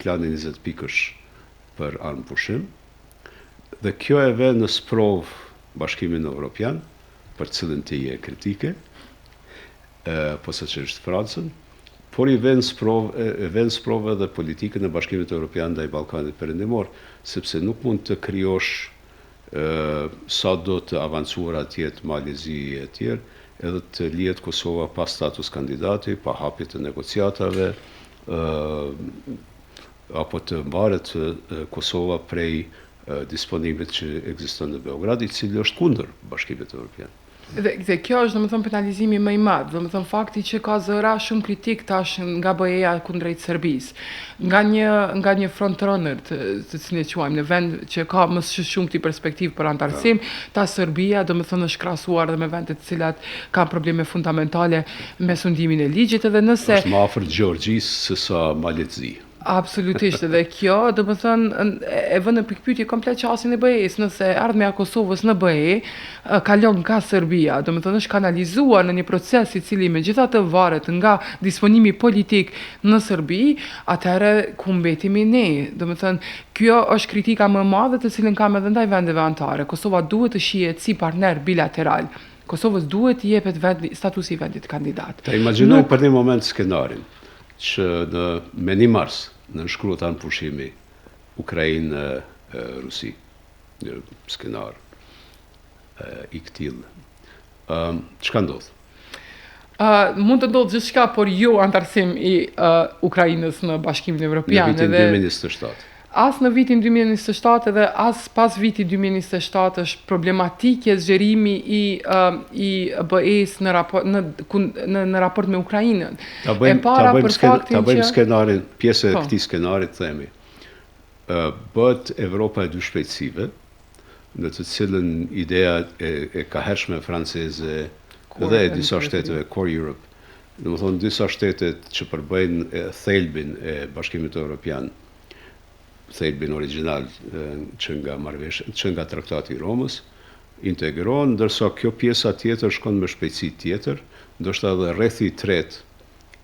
planin 20 pikësh për armëpushim, dhe kjo e vë në sprov Bashkimin Evropian, për cilën ti je kritike, posa që është Francën, por i vën sprov edhe politikën e Bashkimit Evropian ndaj Ballkanit Perëndimor, sepse nuk mund të krijosh sa do të avancuar atjet Mali i Zi e tjerë, edhe të lihet Kosova pa status kandidati, pa hapje të negociatave, apo të mbaret Kosova prej disponimit që ekziston në Beograd, i cili është kundër Bashkimit Evropian. Dhe kjo është domethënë penalizimi më i madh, domethënë fakti që ka zëra shumë kritik tash nga BE-ja kundrejt Serbisë, nga një frontrunner të cilin e quajmë në vend që ka më shumë këtij perspektivë për antarësim, ta Serbia domethënë është krahasuar edhe me vende të cilat kanë probleme fundamentale me sundimin e ligjit, edhe nëse është më afër Gjeorgjisë se sa Malit Zi. Absolutisht, dhe kjo do të thënë e vën në pikpyetje komplet qasjen e BE-s, nëse ardhmja e Kosovës në BE kalon nga Serbia, do të thënë është kanalizuar në një proces i cili megjithatë varet nga disponimi politik në Serbi, atëherë ku mbetemi ne? Do të thënë kjo është kritika më e madhe të cilën kam edhe ndaj vendeve anëtare. Kosova duhet të shihet si partner bilateral. Kosovës duhet të jepet statusi vendit kandidat. Ta imagjinoj për një moment skenarin që me 1 mars në nënshkruhet armëpushimi Ukrainë-Rusi, një skenar i këtillë. Çka ndodh? Mund të ndodhë gjithçka, por jo antarësim i Ukrainës në Bashkimin Evropian. Në vitin 2027. As në vitin 2027 edhe as pas vitit 2027 është problematike zgjerimi i BE-s në raport me Ukrainën. Ta bëjmë skenarin, pjesë e këtij skenarit themi. Bëhet Evropa e dy shpejtësive, në të cilën ideja e kahershme franceze dhe e disa shteteve Core Europe, domethënë disa shtetet që përbëjnë thelbin e Bashkimit Evropian, thelbin origjinal që nga traktati i Romës, integron, ndërsa kjo pjesa tjetër shkon me shpejtësi tjetër, ndoshta edhe rrethi i tretë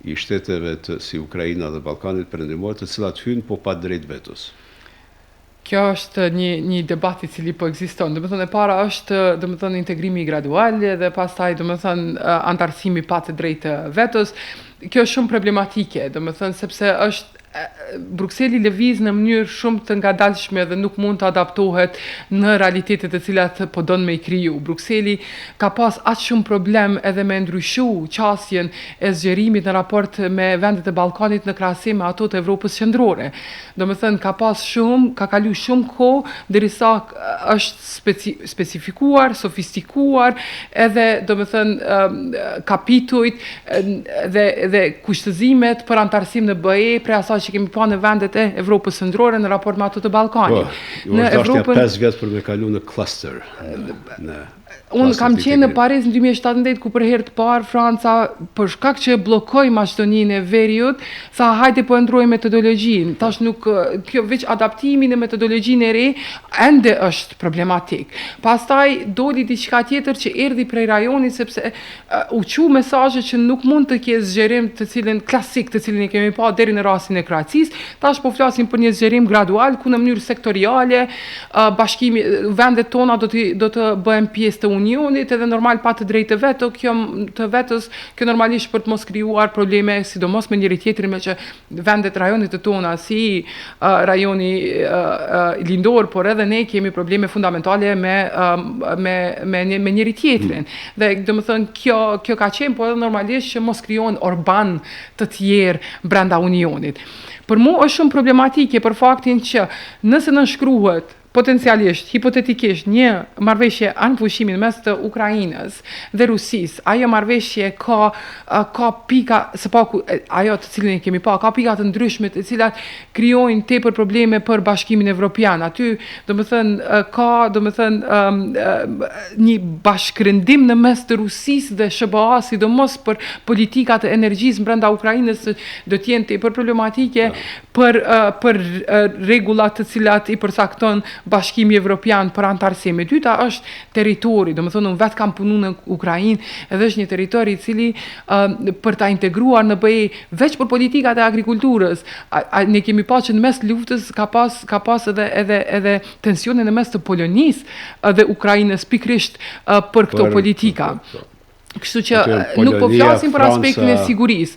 i shteteve si Ukraina dhe Ballkanit Perëndimor, të cilat hynë po pa drejt vetos. Kjo është një debat i cili po ekziston. Domethënë e para është domethënë integrimi gradual dhe pastaj domethënë antarësimi pa të drejtë vetos. Kjo është shumë problematike, domethënë sepse është Brukseli lëviz në mënyrë shumë të ngadalshme dhe nuk mund të adaptohet në realitetet e cilat po don me i kriju. Brukseli ka pas aq shumë problem edhe me ndryshu qasjen e zgjerimit në raport me vendet e Ballkanit në krahasim me ato të Evropës qendrore. Domethënë ka kalu shumë kohë derisa është specifikuar, sofistikuar, edhe domethënë kapitujt dhe kushtëzimet për antarësim në BE prej asaj që kemi pa në vendet e Evropës qendrore në raport me ato të Ballkanit. Në Evropën 5 vjet për me kalu në cluster. Unë kam qenë në Paris në 2017 ku për herë të parë Franca për shkak që bllokoi Maqedoninë e Veriut, tha hajde po ndrojmë metodologjinë. Tash nuk kjo veç adaptimi në metodologjinë e re ende është problematik. Pastaj doli diçka tjetër që erdhi prej rajonit sepse u çu mesazhe që nuk mund të ketë zgjerim të cilën klasik të cilin e kemi pa deri në rastin e Kroacisë. Tash po flasim për një zgjerim gradual ku në mënyrë sektoriale bashkimi vendet tona do të bëhen pjesë të Unionit edhe normal pa të drejtë veto, kjo normalisht për të mos krijuar probleme, sidomos me njëri tjetrin, me që vendet rajonit të tona, si rajoni lindor, por edhe ne kemi probleme fundamentale me njëri tjetrin. Dhe domethënë kjo ka qenë, po edhe normalisht që mos krijohen orban të tjerë brenda Unionit. Për mu është shumë problematike për faktin që nëse nënshkruhet potencialisht, hipotetikisht, një marrëveshje anëpushimi në mes të Ukrainës dhe Rusisë, ajo marrëveshje ka pika, së paku, ajo të cilën e kemi pa, ka pika të ndryshme të cilat krijojnë tepër probleme për Bashkimin Evropian. Aty, domethënë, ka një bashkërëndim në mes të Rusisë dhe SBA, sidomos për politikat e energjisë brenda Ukrainës, do të jenë tepër problematike për rregullat të cilat i përcakton Bashkimi Evropian për antarësim. E dyta është territori, domethënë unë vetë kam punu në Ukrainë, edhe është një territori i cili për ta integruar në BE veç për politikat e agrikulturës. Ne kemi pa që në mes luftës ka pas edhe tensione në mes të Polonisë dhe Ukrainës pikrisht për këto politika. Kështu që nuk po flasim për aspektin e sigurisë.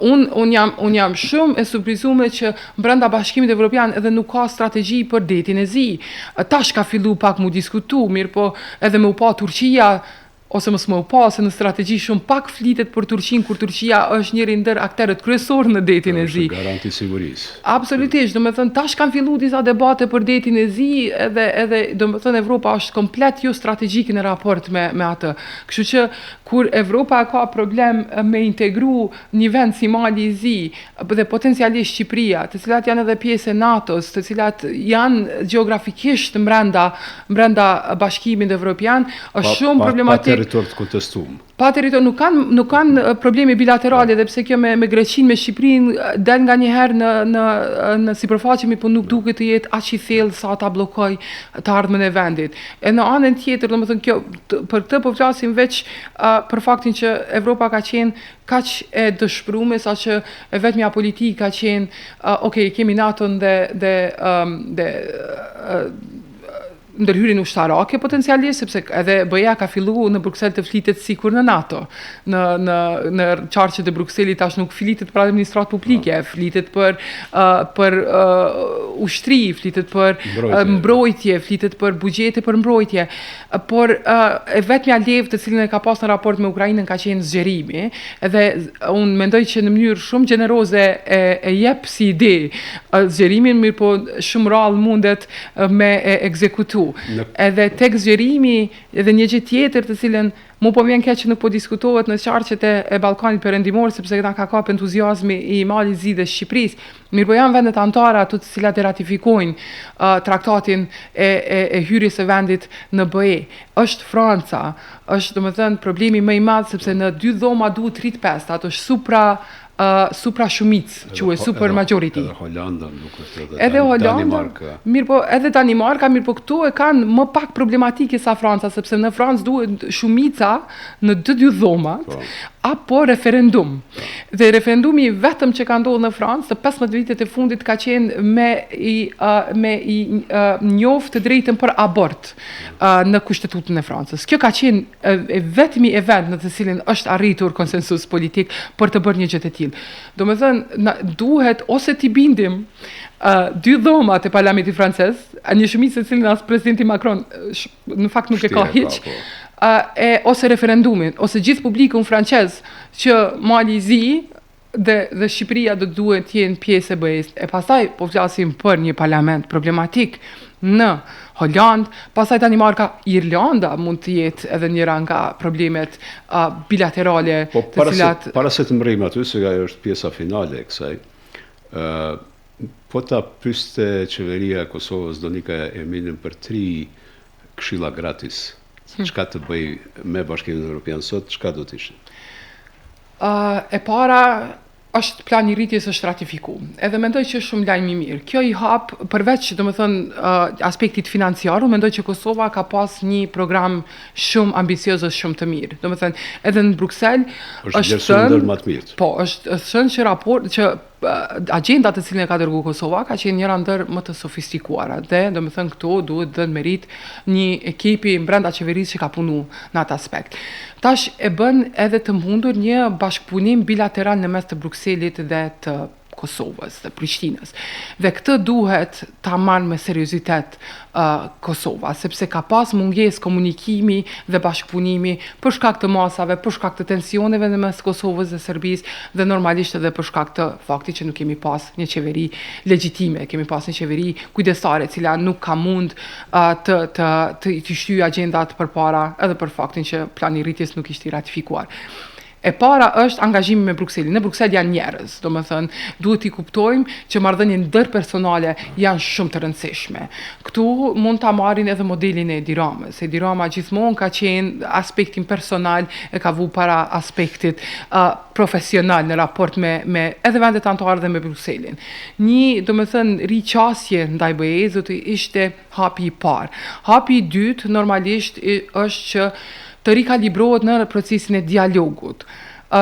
Unë jam shumë e surprizuar që brenda Bashkimit Evropian edhe nuk ka strategji për detin e zi. Tash ka fillu pak mu diskutu, mirë po edhe me u pa Turqia, ose mos më u pa, se në strategji shumë pak flitet për Turqinë, kur Turqia është njëri ndër akterët kryesor në detin e zi. Është garanti sigurisë. Absolutisht, domethënë tash kanë fillu disa debate për detin e zi, edhe domethënë Evropa është komplet jo strategjike në raport me atë. Kështu që kur Evropa ka problem me integru një vend si Mali i Zi dhe potencialisht Shqipëria, të cilat janë edhe pjesë e NATO-s, të cilat janë gjeografikisht brenda Bashkimit Evropian, është shumë problematik. Territor të kontestuar. Pa territor nuk kanë probleme bilaterale, dhe pse kjo me Greqinë, me Shqipërinë del nganjëherë në sipërfaqe, por nuk duket të jetë aq i thellë sa ta bllokoj të ardhmen e vendit. E në anën tjetër, domethënë kjo për këtë po flasim veç për faktin që Evropa ka qenë kaq e dëshpëruar, saqë e vetmja politikë ka qenë kemi NATO-n dhe ndërhyrjen ushtarake potencialisht, sepse edhe BE-ja ka filluar në Bruksel të flitet sikur në NATO. Në qarqet e Brukselit tash nuk flitet për administratë publike, flitet për ushtri, flitet për mbrojtje, flitet për buxhete për mbrojtje. Por e vetmja levë të cilën e ka pas në raport me Ukrainën ka qenë zgjerimi, edhe unë mendoj që në mënyrë shumë gjeneroze e jep si ide zgjerimin, mirë po shumë rrallë mundet me ekzekutu. Edhe tek zgjerimi edhe një gjë tjetër të cilën mu po vjen keq që nuk po diskutohet në qarqet e Ballkanit Perëndimor, sepse na ka kap entuziazmi i Mali i Zi dhe Shqipërisë. Mirë po janë vendet anëtare ato të cilat e ratifikojnë traktatin e hyrjes së vendit në BE. Është Franca, është domethënë problemi më i madh, sepse në dy dhoma duhet rrit pesë, ato është supra shumicë, quhet super majority. Edhe Holanda nuk është edhe Danimarka. Mirë po, edhe Danimarka, mirë po këtu e kanë më pak problematike sa Franca, sepse në Francë duhet shumica në dy dhomat, apo referendum. Dhe referendumi vetëm që ka ndodhur në Francë të 15 vitet e fundit ka qenë me i njoftë të drejtën për abort në kushtetutën e Francës. Kjo ka qenë vetmi event në të cilin është arritur konsensus politik për të bërë një gjë të tillë. Domethënë duhet ose t'i bindim dy dhomat e parlamentit francez, një shumicë e cilën as presidenti Macron në fakt nuk e ka hiç, ose referendumin, ose gjithë publikun francez që Mali i Zi dhe Shqipëria do duhet të jenë pjesë e BE-s. E pastaj po flasim për një parlament problematik në Holland, pastaj Danimarka, Irlanda mund të jetë edhe njëra nga problemet bilaterale të cilat para se të mbërrim aty, se ajo është pjesa finale e kësaj. Po ta pyeste qeveria e Kosovës Donika Eminin për 3 këshilla gratis. Çka të bëj me Bashkimin Evropian sot, çka do të ishin? E para është plani i rritjes është ratifikuar. Edhe mendoj që është shumë lajm i mirë. Kjo i hap përveç, domethënë, aspektit financiar, mendoj që Kosova ka pas një program shumë ambicioz dhe shumë të mirë. Domethënë, edhe në Bruksel është ndër më të mirë. Po, është thënë që agenda të cilën e ka dërguar Kosova ka qenë njëra ndër më të sofistikuara dhe domethënë këto duhet dhënë merit një ekipi brenda qeverisë që ka punu në atë aspekt. Tash e bën edhe të mundur një bashkëpunim bilateral në mes të Brukselit dhe të Kosovës dhe Prishtinës. Dhe këtë duhet ta marrë me seriozitet Kosova, sepse ka pas mungesë komunikimi dhe bashkëpunimi për shkak të masave, për shkak të tensioneve në mes Kosovës dhe Serbisë dhe normalisht edhe për shkak të faktit që nuk kemi pas një qeveri legjitime, kemi pas një qeveri kujdestare, e cila nuk ka mund të shtyjë agjendat përpara edhe për faktin që plani i rritjes nuk ishte i ratifikuar. E para është angazhimi me Brukselin. Në Bruksel janë njerëz, domethënë duhet i kuptojmë që marrëdhëniet ndërpersonale janë shumë të rëndësishme. Këtu mund ta marrin edhe modelin e Edi Ramës. Edi Rama gjithmonë ka qenë aspektin personal e ka vu para aspektit profesional në raport me edhe vendet anëtare dhe me Brukselin. Një, domethënë, riqasje ndaj BE-s ishte hapi i parë. Hapi i dytë normalisht është që të rikalibrohet në procesin e dialogut.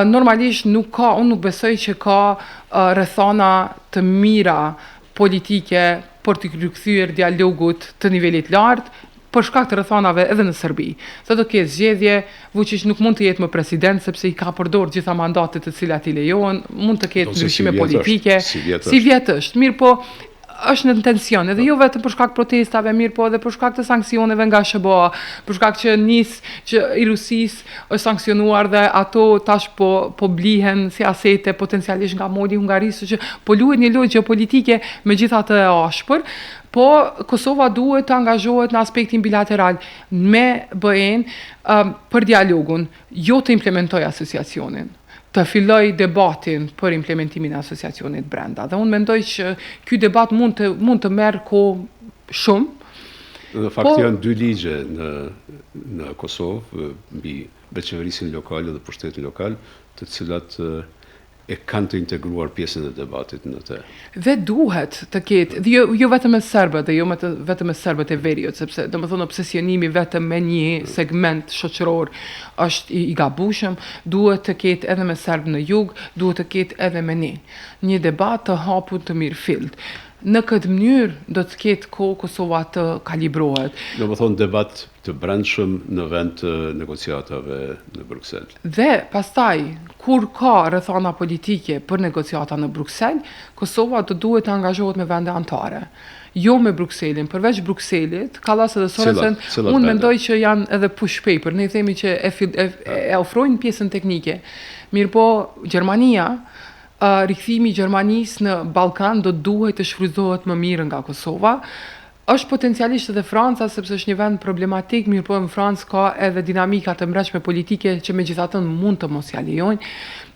Normalisht unë nuk besoj që ka rrethana të mira politike për të rikthyer dialogut të nivelit lartë, për shkak të rrethanave edhe në Serbi. Sa do ketë zgjedhje, Vučić nuk mund të jetë më president sepse i ka përdorur gjitha mandatet të cilat i lejohen, mund të ketë ndryshime politike, si vjet është. Mirë po, është në tension, edhe jo vetëm për shkak protestave, mirë po edhe për shkak të sanksioneve nga SBA, për shkak që që i Rusisë është sanksionuar dhe ato tash po blihen si asete potencialisht nga moli i Hungarisë, që po luhet një lojë geopolitike megjithatë e ashpër, po Kosova duhet të angazhohet në aspektin bilateral me BE-n për dialogun, jo të implementojë asociacionin, të filloj debatin për implementimin e asociacionit brenda. Dhe unë mendoj që ky debat mund të merr kohë shumë. Në fakt janë dy ligje në Kosovë mbi veçeverisin lokal dhe pushtetin lokal, të cilat e kanë të integruar pjesën e debatit në të. Dhe duhet të ketë, dhe jo vetëm me serbët, dhe jo vetëm me serbët e veriut, sepse domethënë obsesionimi vetëm me një segment shoqëror është i gabueshëm, duhet të ketë edhe me serbë në jug, duhet të ketë edhe me ne. Një debat të hapur të mirëfillt. Në këtë mënyrë do të ketë kohë Kosova të kalibrohet. Domethënë debat të brendshëm në vend të negociatave në Bruksel. Dhe pastaj, kur ka rrethana politike për negociata në Bruksel, Kosova do duhet të angazhohet me vende anëtare. Jo me Brukselin, përveç Brukselit, Kallas edhe Sorensen, unë mendoj që janë edhe push paper, ne themi që e ofrojnë pjesën teknike. Mirë po, Gjermania, rikthimi i Gjermanisë në Ballkan do duhet të shfrytëzohet më mirë nga Kosova. Është potencialisht edhe Franca, sepse është një vend problematik, mirë po në Francë ka edhe dinamika të mreçme politike që megjithatë mund të mos ja lejojnë.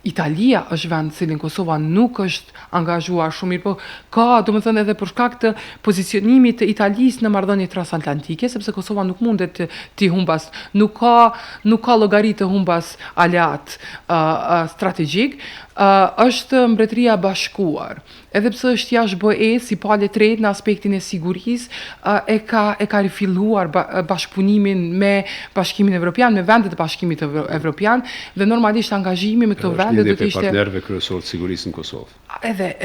Italia është vend cilin Kosova nuk është angazhuar shumë mirë, po ka, domethënë edhe për shkak të pozicionimit të Italisë në marrëdhënie transatlantike, sepse Kosova nuk mundet të humbas, nuk ka llogari të humbas aleat strategjik, është Mbretëria e Bashkuar. Edhe pse është jashtë BE-s, si palë e tretë në aspektin e sigurisë, e ka rifilluar bashkëpunimin me Bashkimin Evropian, me vendet e Bashkimit Evropian, dhe normalisht angazhimi me këto vende do të ishte partnerëve kryesorë të sigurisë në Kosovë.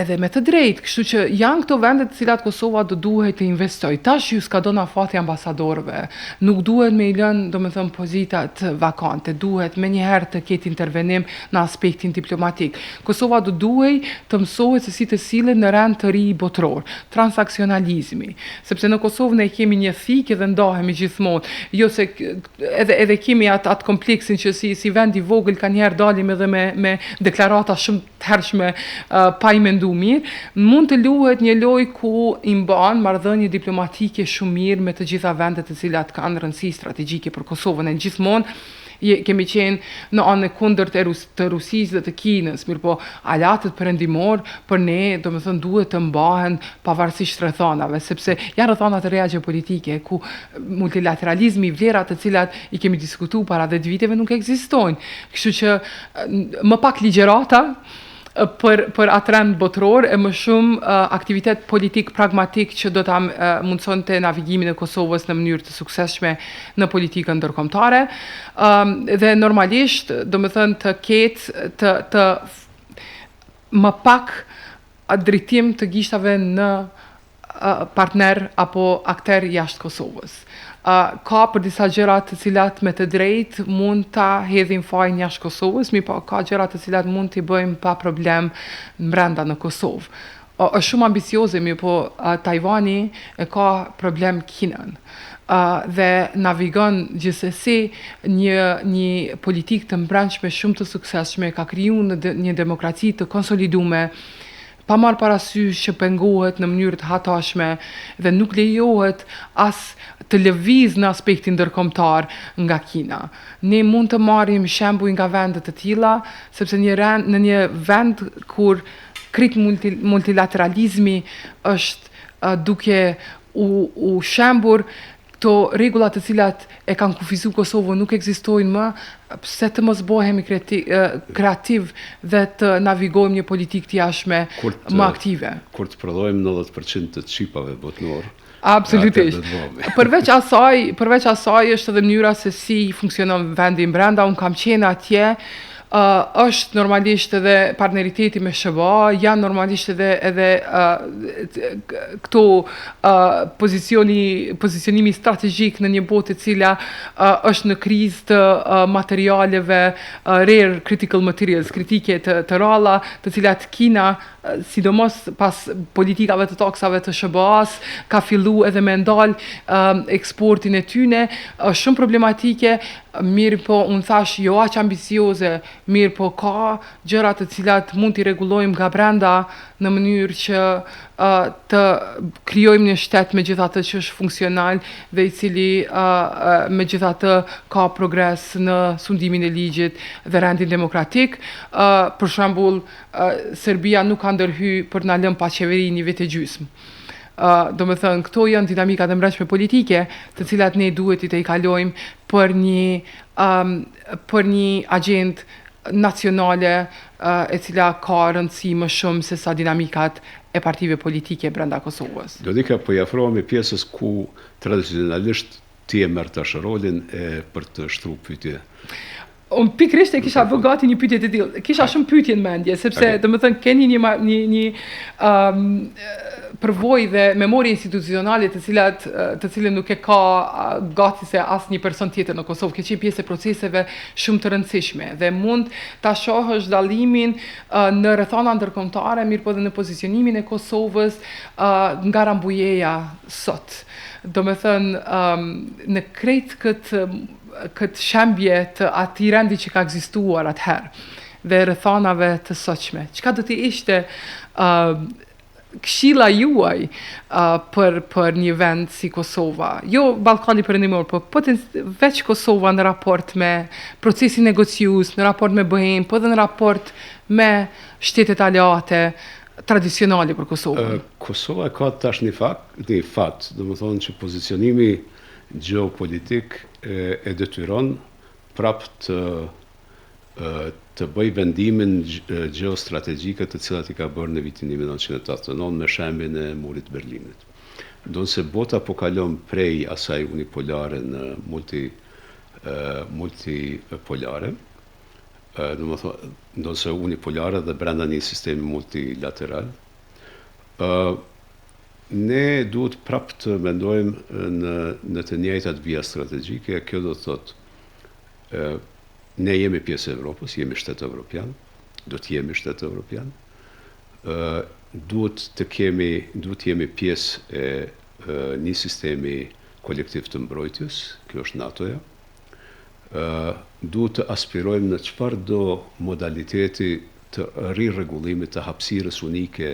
Edhe me të drejtë, kështu që janë këto vende të cilat Kosova do duhet të investojë. Tash ju s'ka dona fati ambasadorëve, nuk duhet me i lënë, domethënë, pozitat vakante, duhet menjëherë të ketë intervenim në aspektin diplomatik. Kosova do duhet të mësohet se si të sillet në rend të ri botror, transaksionalizmi, sepse në Kosovë ne kemi një thikë dhe ndahemi gjithmonë, jo se edhe kemi atë kompleksin që si vend i vogël kanjëherë dalim edhe me deklarata shumë të hershme pa i mendu mirë, mund të luhet një lojë ku i mban marrëdhënie diplomatike shumë mirë me të gjitha vendet të cilat kanë rëndësi strategjike për Kosovën. E gjithmonë kemi qenë në anën e kundërt të Rusisë dhe të Kinës, mirë po aleatët perëndimor për ne, domethënë, duhet të mbahen pavarësisht rrethanave, sepse janë rrethana të reja gjeopolitike ku multilateralizmi, vlerat të cilat i kemi diskutuar para 10 viteve nuk ekzistojnë. Kështu që më pak ligjërata për atë rend botror e më shumë aktivitet politik pragmatik që do ta mundsonte navigimin e Kosovës në mënyrë të suksesshme në politikën ndërkombëtare, dhe normalisht domethënë të ketë të më pak drejtim të gishtave në partner apo akter jashtë Kosovës. Ka për disa gjëra të cilat me të drejtë mund ta hedhin fajin jashtë Kosovës, po ka gjëra të cilat mund t'i bëjmë pa problem brenda në Kosovë. Është shumë ambicioze, po Tajvani e ka problem Kinën. Dhe navigon gjithsesi një politikë të mbrëmshme shumë të suksesshme, ka krijuar një demokraci të konsoliduar, pa marrë parasysh që pengohet në mënyrë të hatashme dhe nuk lejohet as të lëviz në aspektin ndërkombëtar nga Kina. Ne mund të marrim shembuj nga vende të tilla, sepse në një vend kur krejt multilateralizmi është duke u shembur, këto rregulla të cilat e kanë kufizuar Kosovën nuk ekzistojnë më, pse të mos bëhemi kreativ dhe të navigojmë një politikë të jashtme më aktive. Kur të prodhojmë 90% të çipave botëror. Absolutisht. Përveç asaj është edhe mënyra se si funksionon vendi brenda. Unë kam qenë atje, është normalisht edhe partneriteti me SBA, janë normalisht edhe këto pozicionimi strategjik në një botë e cila është në krizë të materialeve, rare critical materials, kritike të ralla, të cilat Kina, sidomos pas politikave të taksave të SBA-s, ka fillu edhe me ndal eksportin e tyne, është shumë problematike, mirë po unë thash jo aq ambicioze, mirë po ka gjëra të cilat mund t'i rregullojmë nga brenda në mënyrë që të krijojmë një shtet megjithatë që është funksional dhe i cili megjithatë ka progres në sundimin e ligjit dhe rendin demokratik. Për shembull, Serbia nuk ka ndërhyr për na lënë pa qeveri një vit e gjysmë. Do me thënë, këto janë dinamikat e mbrëmshme politike, të cilat ne duhet i kalojmë për një agjendë nacionale e cila ka rëndësi më shumë se sa dinamikat e partive politike brenda Kosovës. Dodika, po i afrohemi pjesës ku tradicionalisht ti e merr tash rolin për të shtruar pyetje. Unë pikrisht e kisha bë gati një pyetje të tillë. Kisha shumë pyetje në mendje, sepse domethënë keni një përvojë dhe memorie institucionale të cilën nuk e ka gati se asnjë person tjetër në Kosovë, ke qenë pjesë e proceseve shumë të rëndësishme dhe mund ta shohësh dallimin në rrethana ndërkombëtare, mirë po edhe në pozicionimin e Kosovës nga Rambujeja sot. Domethënë në krejt këtë shembje të atij rendi që ka ekzistuar atëherë dhe rrethanave të sotshme. Çka do të ishte këshilla juaj për një vend si Kosova? Jo Ballkani Perëndimor, po veç Kosova në raport me procesin negociues, në raport me BE-n, po edhe në raport me shtetet aleate tradicionale për Kosovën. Kosova ka tash një fat, domethënë që pozicionimi geopolitik e detyron prap të bëj vendimin geostrategjike të cilat i ka bërë në vitin 1989 me shembin e murit Berlinit. Ndonse bota po kalon prej asaj unipolare në multipolare, ndonse unipolare dhe brenda një sistemi multilateral, ne duhet prap të mendojmë në të njëjtat vija strategjike. Kjo do të thotë ne jemi pjesë e Evropës, jemi shtet evropian, do të jemi shtet evropian. Duhet të jemi pjesë e një sistemi kolektiv të mbrojtjes, kjo është NATO-ja. Duhet të aspirojmë në çfarëdo modaliteti të rirregullimit të hapësirës unike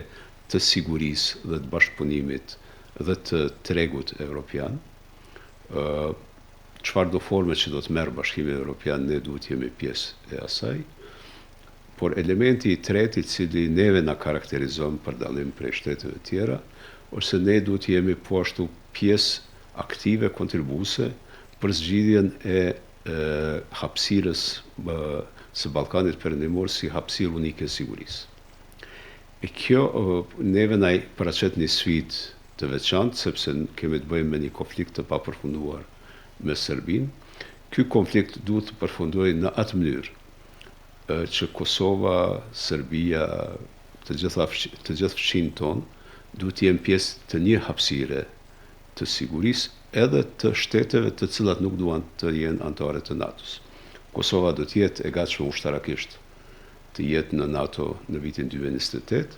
të sigurisë dhe të bashkëpunimit dhe të tregut evropian. Çfarëdo forme që do të merr Bashkimi Evropian, ne duhet jemi pjesë e asaj. Por elementi i tretë i cili neve na karakterizon për dallim prej shteteve tjera, ose ne duhet jemi po ashtu pjesë aktive kontribuese për zgjidhjen e hapësirës së Ballkanit Perëndimor si hapësirë unike e sigurisë. E kjo neve na paraqet një sfidë të veçantë, sepse kemi të bëjmë me një konflikt të papërfunduar me Serbinë. Ky konflikt duhet të përfundojë në atë mënyrë që Kosova, Serbia, të gjithë fëmijët tonë duhet të jenë pjesë të një hapësire të sigurisë edhe të shteteve të cilat nuk duan të jenë anëtare të NATO-s. Kosova do të jetë e gatshme ushtarakisht të jetë në NATO në vitin 2028,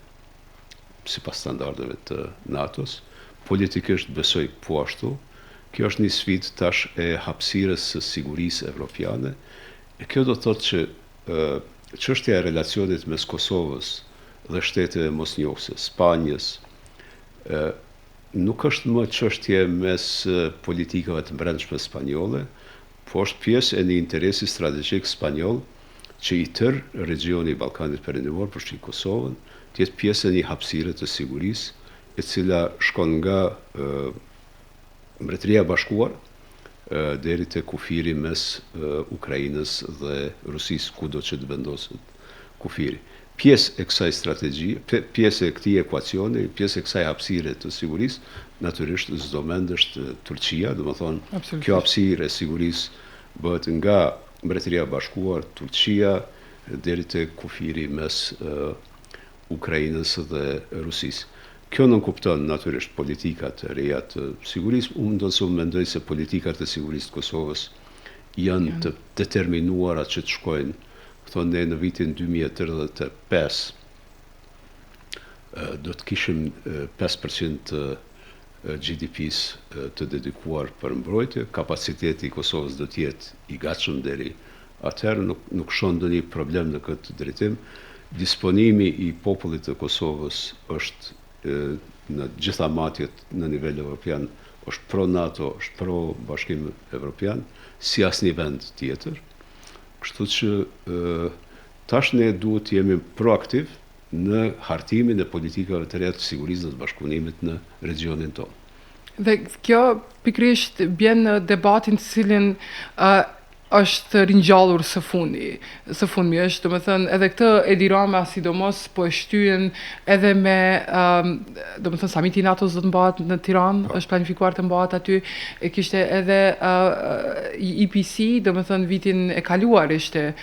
sipas standardeve të NATO-s. Politikisht besoj po ashtu. Kjo është një sfidë tash e hapësirës së sigurisë evropiane. E kjo do të thotë që çështja e relacionit mes Kosovës dhe shteteve mosnjohëse, Spanjës, nuk është më çështje mes politikave të brendshme spanjolle, po është pjesë e një interesi strategjik spanjoll që i tërë regioni i Ballkanit Perëndimor, përfshi Kosovën, të jetë pjesë e një hapësire të sigurisë, e cila shkon nga Mbretëria e Bashkuar deri te kufiri mes Ukrainës dhe Rusisë, kudo që të vendoset kufiri. Pjesë e kësaj strategji, pjesë e këtij ekuacioni, pjesë e kësaj hapësire të sigurisë, natyrisht s'do mendesht Turqia, domethënë kjo hapësirë e sigurisë bëhet nga Mbretëria e Bashkuar, Turqia, deri te kufiri mes Ukrainës dhe Rusisë. Kjo nuk kupton natyrisht politikat e reja të sigurisë. Unë do të mendoj se politikat e sigurisë të Kosovës janë të determinuara që të shkojnë. Thonë ne në vitin 2035 do të kishim 5% të GDP-s të dedikuar për mbrojtje. Kapaciteti i Kosovës do të jetë i gatshëm deri atëherë, nuk shon ndonjë problem në këtë drejtim. Disponimi i popullit të Kosovës është në gjitha matjet në nivel evropian, është pro NATO, është pro Bashkim Evropian, si asnjë vend tjetër. Kështu që tash ne duhet të jemi proaktiv në hartimin e politikave të reja të sigurisë dhe të bashkëpunimit në regionin tonë. Dhe kjo pikërisht bjen në debatin të cilin është ringjallur së fundmi është, domethënë edhe këtë Edi Rama sidomos po e shtyen edhe me domethënë samiti i NATO-s do të mbahet në Tiranë, është planifikuar të mbahet aty, e kishte edhe EPC, domethënë vitin e kaluar ishte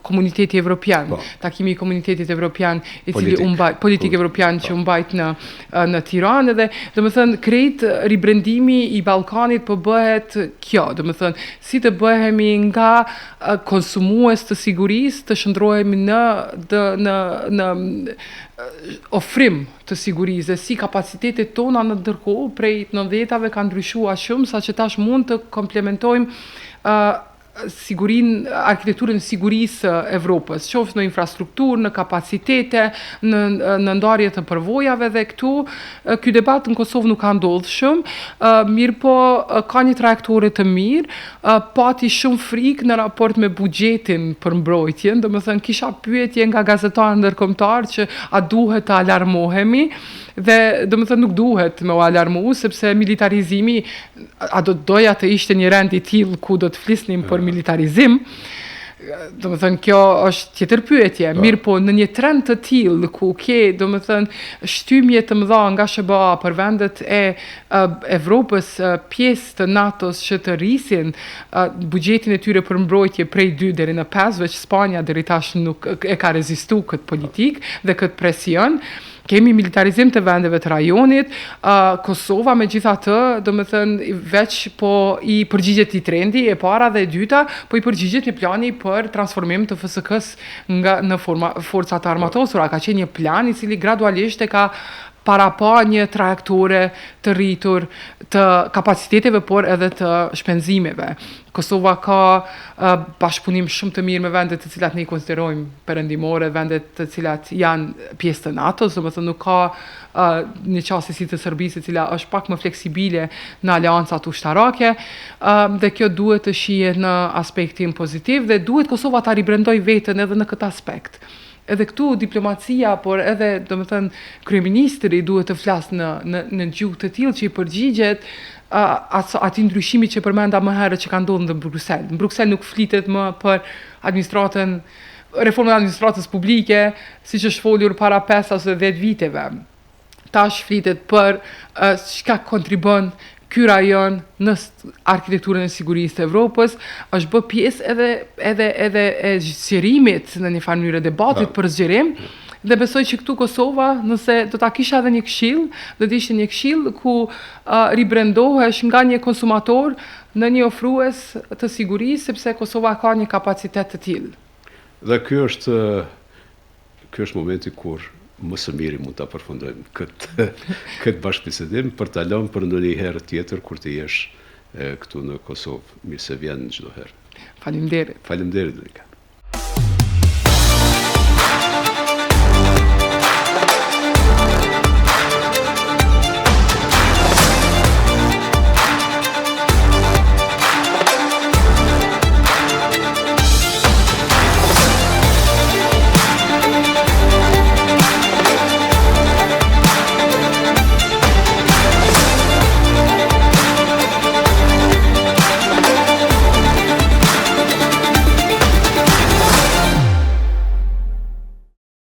komuniteti evropian, takimi i komunitetit evropian i cili politik evropian që u mbajt në Tiranë, dhe domethënë krejt ribrendimi i Ballkanit po bëhet kjo, domethënë si të bëhemi nga konsumues të sigurisë, të shndrohemi në ofrim të sigurisë, si kapacitetet tona në ndërkohë prej 90-tave kanë ndryshuar shumë, saqë tash mund të komplementojmë arkitekturën e sigurisë Evropës, qoftë në infrastrukturë, në kapacitete, në ndarje të përvojave, dhe ky debat në Kosovë nuk ka ndodhur shumë, mirë po ka një trajektore të mirë, pati shumë frikë në raport me buxhetin për mbrojtjen, domethënë kisha pyetje nga gazetarë ndërkombëtar që a duhet të alarmohemi, dhe domethënë nuk duhet me u alarmu, sepse militarizimi, a do të doja të ishte një rend i tillë ku do të flisnim për militarizim, domethënë kjo është tjetër pyetje. Mirë po në një trend të tillë ku ke domethënë shtymje të mëdha nga SBA për vendet e Evropës, pjesë të NATO-s që të rrisin buxhetin e tyre për mbrojtje prej 2 deri në 5, veç Spanja deri tash nuk e ka rezistuar këtë politikë dhe këtë presion. Kemi militarizim të vendeve të rajonit, Kosova me gjitha të, domethënë veç po i përgjigjet i trendi, e para dhe e dyta, po i përgjigjet një plani për transformim të FSK-s në forcat armatosura. Ka qenë një plan i cili gradualisht e ka para pa një trajektore të rritur të kapaciteteve, por edhe të shpenzimeve. Kosova ka bashkëpunim shumë të mirë me vendet të cilat ne i konsiderojmë perëndimore, vendet të cilat janë pjesë të NATO-s, domethënë nuk ka një qasje si të Serbisë, e cila është pak më fleksibile në aleancat ushtarake, dhe kjo duhet të shihet në aspektin pozitiv, dhe duhet Kosova ta ribrendoj veten edhe në këtë aspekt. Edhe këtu diplomacia, por edhe domethënë kryeministri duhet të flasë në gjuhë të tillë që i përgjigjet atij ndryshimi që përmenda më herët që ka ndodhur në Bruksel. Në Bruksel nuk flitet më për reformën e administratës publike, siç është folur para 5 ose 10 viteve. Tash flitet për çka kontribon ky rajon në arkitekturën e sigurisë të Evropës, është bë pjesë edhe e zgjerimit në një farë mënyrë debatit për zgjerim, Dhe besoj që këtu Kosova, nëse do ta kisha edhe një këshill, do të ishte një këshill ku ribrandohesh nga një konsumator në një ofrues të sigurisë, sepse Kosova ka një kapacitet të tillë. Dhe ky është momenti kur më së miri mund ta përfundojmë këtë bashkëbisedim për ta lënë për ndonjë herë tjetër kur të jesh këtu në Kosovë. Mirë se vjen çdo herë. Faleminderit. Faleminderit.